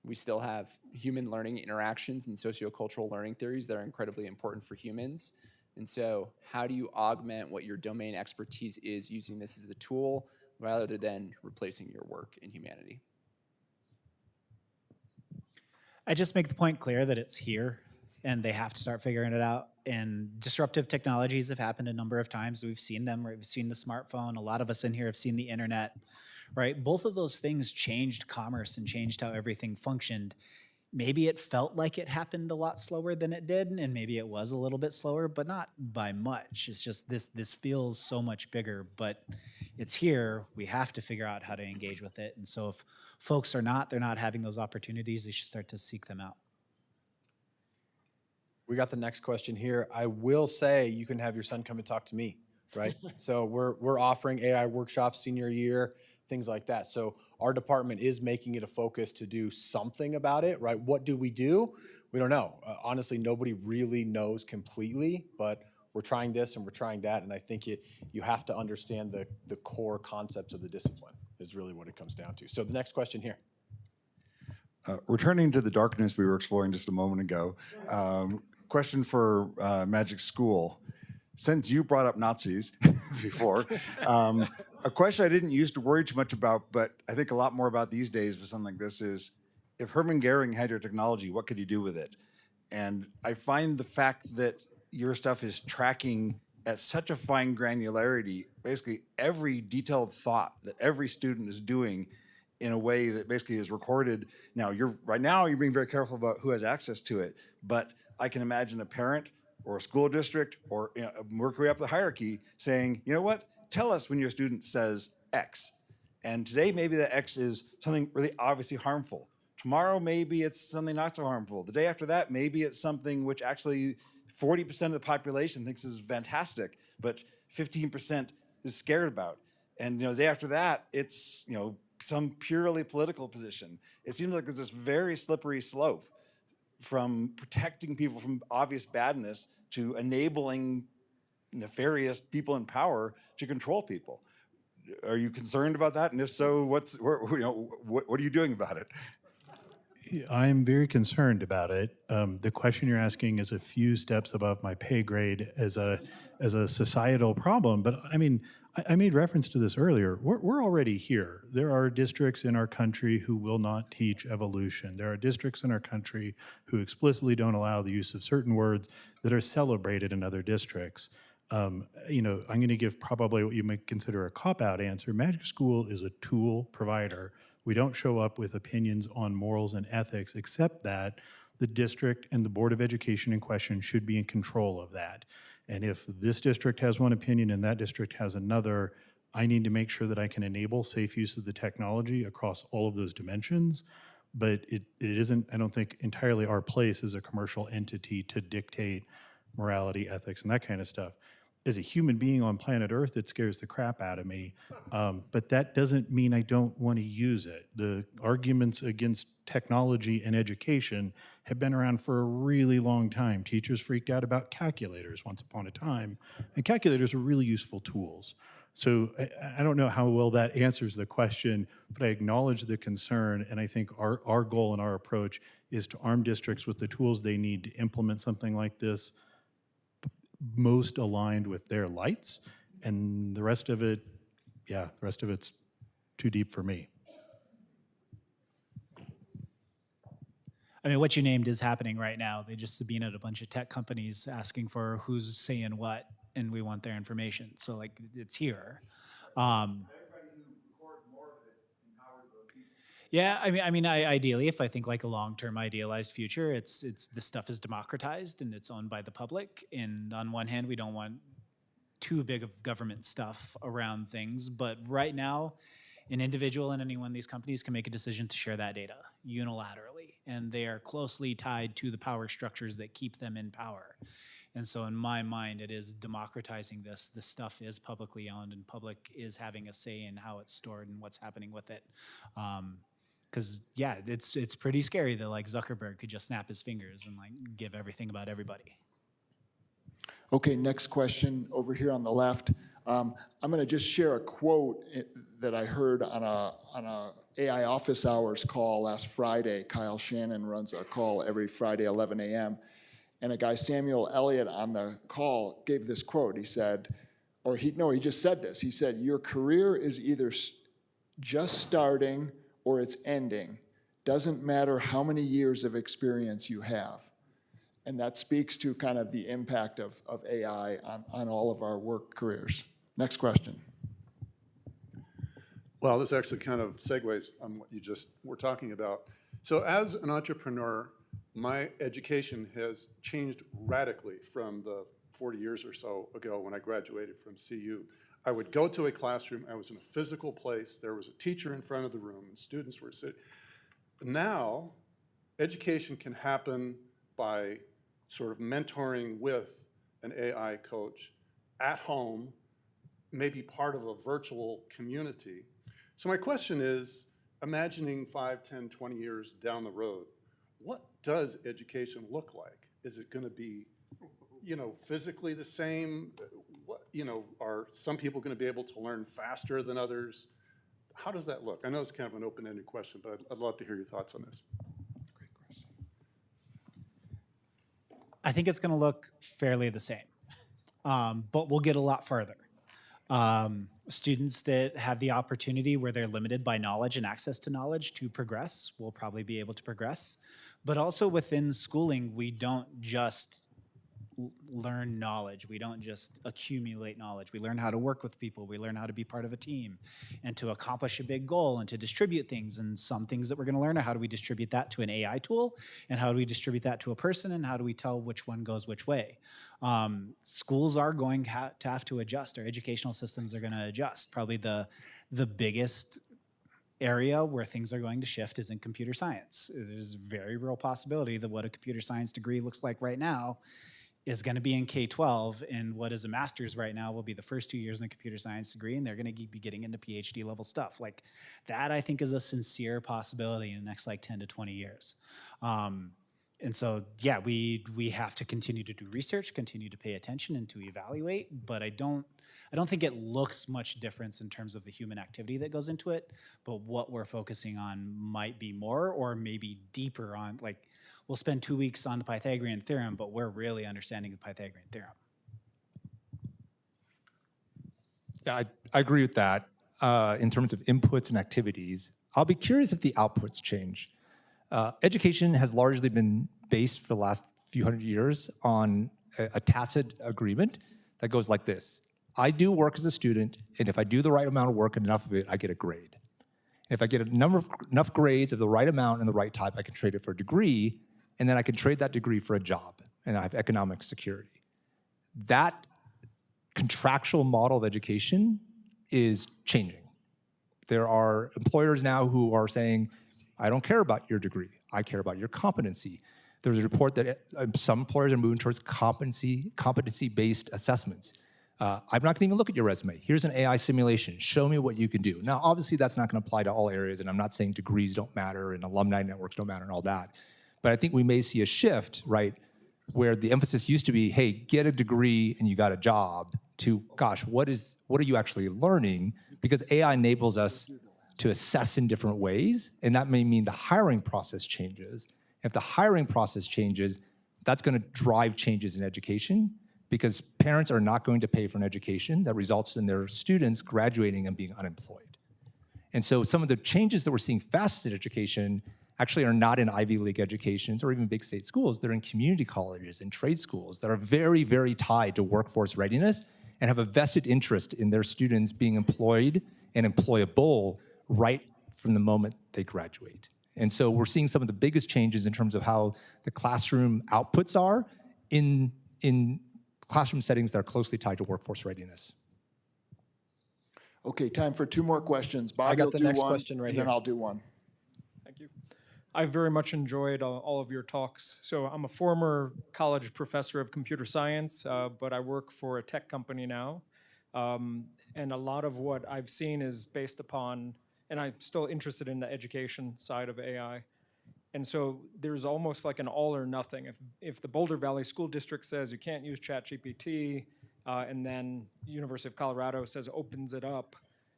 We still have human learning interactions and sociocultural learning theories that are incredibly important for humans. And so how do you augment what your domain expertise is using this as a tool rather than replacing your work in humanity? I just make the point clear that it's here and they have to start figuring it out. And disruptive technologies have happened a number of times. We've seen them. We've seen the smartphone. A lot of us in here have seen the internet, right? Both of those things changed commerce and changed how everything functioned. Maybe it felt like it happened a lot slower than it did, and maybe it was a little bit slower, but not by much. It's just this feels so much bigger, but it's here. We have to figure out how to engage with it. And so if folks they're not having those opportunities, they should start to seek them out. We got the next question here. I will say you can have your son come and talk to me, right? So we're offering AI workshops senior year, things like that. So our department is making it a focus to do something about it, right? What do? We don't know. Honestly, nobody really knows completely, but we're trying this and we're trying that, and I think you have to understand the core concepts of the discipline is really what it comes down to. So the next question here. Returning to the darkness we were exploring just a moment ago, question for MagicSchool. Since you brought up Nazis before, a question I didn't used to worry too much about, but I think a lot more about these days with something like this is, if Hermann Goering had your technology, what could you do with it? And I find the fact that your stuff is tracking at such a fine granularity, basically every detailed thought that every student is doing in a way that basically is recorded. Now, right now you're being very careful about who has access to it, but I can imagine a parent or a school district or work way up the hierarchy saying, you know what, tell us when your student says X. And today maybe that X is something really obviously harmful. Tomorrow maybe it's something not so harmful. The day after that, maybe it's something which actually 40% of the population thinks is fantastic, but 15% is scared about. And the day after that, it's some purely political position. It seems like there's this very slippery slope from protecting people from obvious badness to enabling nefarious people in power to control people. Are you concerned about that? And if so, what are you doing about it? I'm very concerned about it. The question you're asking is a few steps above my pay grade as a societal problem. But I mean, I made reference to this earlier. We're already here. There are districts in our country who will not teach evolution. There are districts in our country who explicitly don't allow the use of certain words that are celebrated in other districts. I'm going to give probably what you might consider a cop-out answer. MagicSchool is a tool provider. We don't show up with opinions on morals and ethics, except that the district and the Board of Education in question should be in control of that. And if this district has one opinion and that district has another, I need to make sure that I can enable safe use of the technology across all of those dimensions. But it isn't, I don't think, entirely our place as a commercial entity to dictate morality, ethics, and that kind of stuff. As a human being on planet Earth, it scares the crap out of me. But that doesn't mean I don't want to use it. The arguments against technology and education have been around for a really long time. Teachers freaked out about calculators once upon a time, and calculators are really useful tools. So I don't know how well that answers the question, but I acknowledge the concern, and I think our goal and our approach is to arm districts with the tools they need to implement something like this most aligned with their lights, and the rest of it's too deep for me. I mean, what you named is happening right now. They just subpoenaed a bunch of tech companies asking for who's saying what, and we want their information. So like, it's here. Yeah, I mean, ideally, if I think like a long-term idealized future, it's this stuff is democratized and it's owned by the public. And on one hand, we don't want too big of government stuff around things, but right now, an individual in any one of these companies can make a decision to share that data unilaterally, and they are closely tied to the power structures that keep them in power. And so in my mind, it is democratizing this. This stuff is publicly owned, and public is having a say in how it's stored and what's happening with it. Because yeah, it's pretty scary that like Zuckerberg could just snap his fingers and like give everything about everybody. Okay, next question over here on the left. I'm going to just share a quote that I heard on a AI office hours call last Friday. Kyle Shannon runs a call every Friday, 11 a.m. And a guy, Samuel Elliott, on the call gave this quote. He said, he just said this. He said, "Your career is either just starting or it's ending. Doesn't matter how many years of experience you have." And that speaks to kind of the impact of AI on all of our work careers. Next question. Well, this actually kind of segues on what you just were talking about. So as an entrepreneur, my education has changed radically from the 40 years or so ago when I graduated from CU. I would go to a classroom, I was in a physical place, there was a teacher in front of the room, and students were sitting. Now, education can happen by sort of mentoring with an AI coach at home, maybe part of a virtual community. So my question is, imagining 5, 10, 20 years down the road, what does education look like? Is it going to be, physically the same? Are some people going to be able to learn faster than others? How does that look? I know it's kind of an open-ended question, but I'd love to hear your thoughts on this. I think it's going to look fairly the same, but we'll get a lot further. Students that have the opportunity where they're limited by knowledge and access to knowledge to progress will probably be able to progress. But also within schooling, we don't just learn knowledge. We don't just accumulate knowledge. We learn how to work with people. We learn how to be part of a team and to accomplish a big goal and to distribute things. And some things that we're going to learn are how do we distribute that to an AI tool, and how do we distribute that to a person, and how do we tell which one goes which way. Schools are going to have to adjust. Our educational systems are going to adjust. Probably the biggest area where things are going to shift is in computer science. There's a very real possibility that what a computer science degree looks like right now is going to be in K-12, and what is a master's right now will be the first 2 years in a computer science degree, and they're going to be getting into PhD level stuff. Like that, I think, is a sincere possibility in the next 10 to 20 years. And so, yeah, we have to continue to do research, continue to pay attention and to evaluate, but I don't think it looks much difference in terms of the human activity that goes into it, but what we're focusing on might be more or maybe deeper on, we'll spend 2 weeks on the Pythagorean theorem, but we're really understanding the Pythagorean theorem. Yeah, I agree with that in terms of inputs and activities. I'll be curious if the outputs change. Education has largely been based for the last few hundred years on a tacit agreement that goes like this. I do work as a student, and if I do the right amount of work and enough of it, I get a grade. And if I get enough grades of the right amount and the right type, I can trade it for a degree, and then I can trade that degree for a job, and I have economic security. That contractual model of education is changing. There are employers now who are saying, I don't care about your degree. I care about your competency. There's a report that some employers are moving towards competency-based assessments. I'm not going to even look at your resume. Here's an AI simulation. Show me what you can do. Now, obviously, that's not going to apply to all areas, and I'm not saying degrees don't matter and alumni networks don't matter and all that. But I think we may see a shift, right, where the emphasis used to be, hey, get a degree and you got a job, to, gosh, what are you actually learning? Because AI enables us to assess in different ways, and that may mean the hiring process changes. If the hiring process changes, that's going to drive changes in education, because parents are not going to pay for an education that results in their students graduating and being unemployed. And so some of the changes that we're seeing fast in education actually are not in Ivy League educations or even big state schools. They're in community colleges and trade schools that are very, very tied to workforce readiness and have a vested interest in their students being employed and employable right from the moment they graduate. And so we're seeing some of the biggest changes in terms of how the classroom outputs are in classroom settings that are closely tied to workforce readiness. Okay, time for 2 more questions. Bob, I got you'll the do next one, question right and here. then I'll do one. Thank you. I very much enjoyed all of your talks. So I'm a former college professor of computer science, but I work for a tech company now. And a lot of what I've seen is based upon, and I'm still interested in the education side of AI. And so there's almost like an all or nothing. If the Boulder Valley School District says you can't use ChatGPT, and then University of Colorado says opens it up,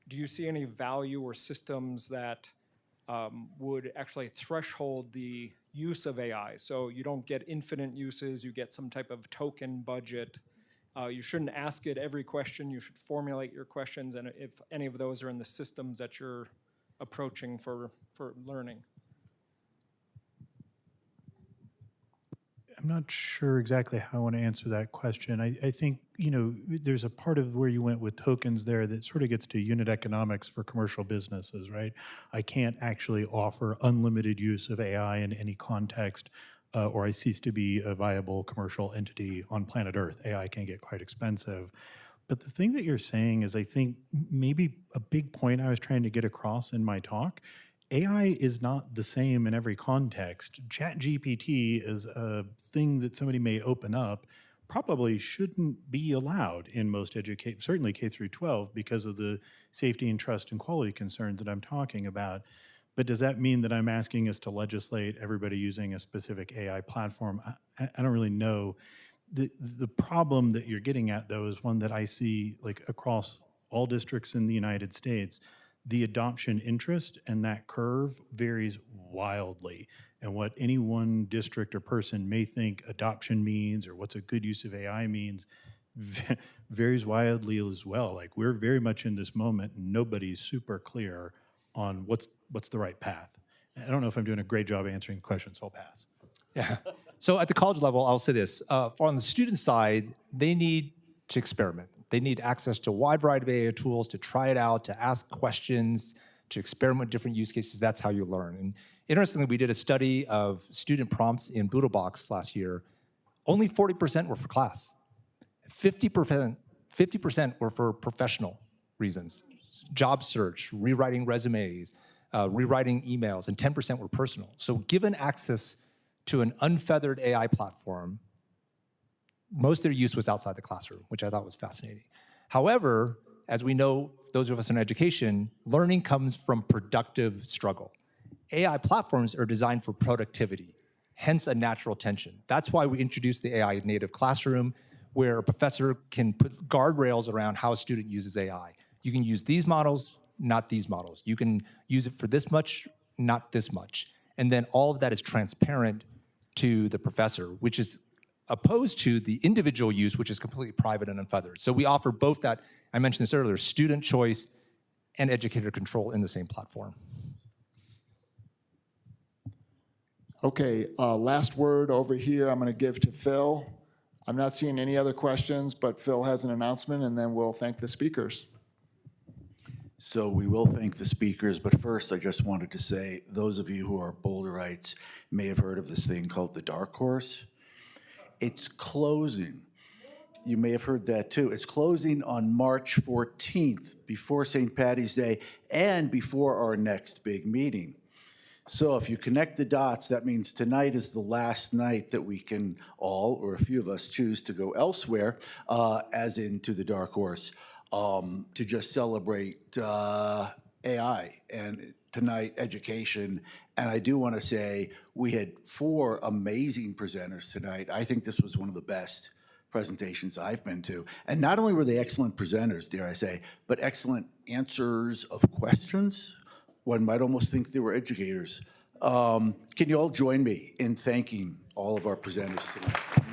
do you see any value or systems that would actually threshold the use of AI? So you don't get infinite uses, you get some type of token budget. You shouldn't ask it every question, you should formulate your questions, and if any of those are in the systems that you're approaching for learning. I'm not sure exactly how I want to answer that question. I think, there's a part of where you went with tokens there that sort of gets to unit economics for commercial businesses, right? I can't actually offer unlimited use of AI in any context, or I cease to be a viable commercial entity on planet Earth. AI can get quite expensive. But the thing that you're saying is, I think, maybe a big point I was trying to get across in my talk. AI is not the same in every context. ChatGPT is a thing that somebody may open up, probably shouldn't be allowed in most certainly K through 12, because of the safety and trust and quality concerns that I'm talking about. But does that mean that I'm asking us to legislate everybody using a specific AI platform? I don't really know. The problem that you're getting at, though, is one that I see like across all districts in the United States. The adoption interest and that curve varies wildly. And what any one district or person may think adoption means or what's a good use of AI means varies wildly as well. Like we're very much in this moment and nobody's super clear on what's the right path. I don't know if I'm doing a great job answering questions, so I'll pass. Yeah. So at the college level, I'll say this. On the student side, they need to experiment. They need access to a wide variety of AI tools to try it out, to ask questions, to experiment with different use cases. That's how you learn. And interestingly, we did a study of student prompts in BoodleBox last year. Only 40% were for class. 50% were for professional reasons. Job search, rewriting resumes, rewriting emails, and 10% were personal. So given access to an unfeathered AI platform, most of their use was outside the classroom, which I thought was fascinating. However, as we know, those of us in education, learning comes from productive struggle. AI platforms are designed for productivity, hence a natural tension. That's why we introduced the AI native classroom, where a professor can put guardrails around how a student uses AI. You can use these models, not these models. You can use it for this much, not this much. And then all of that is transparent to the professor, which is opposed to the individual use, which is completely private and unfeathered. So we offer both that, I mentioned this earlier, student choice and educator control in the same platform. Okay, last word over here I'm going to give to Phil. I'm not seeing any other questions, but Phil has an announcement, and then we'll thank the speakers. So we will thank the speakers, but first I just wanted to say, those of you who are Boulderites may have heard of this thing called the Dark Horse. It's closing. You may have heard that too. It's closing on March 14th, before St. Paddy's Day and before our next big meeting. So if you connect the dots, that means tonight is the last night that we can all, or a few of us, choose to go elsewhere, as into the Dark Horse, to just celebrate AI and tonight education. And I do want to say we had 4 amazing presenters tonight. I think this was one of the best presentations I've been to. And not only were they excellent presenters, dare I say, but excellent answers of questions. One might almost think they were educators. Can you all join me in thanking all of our presenters tonight?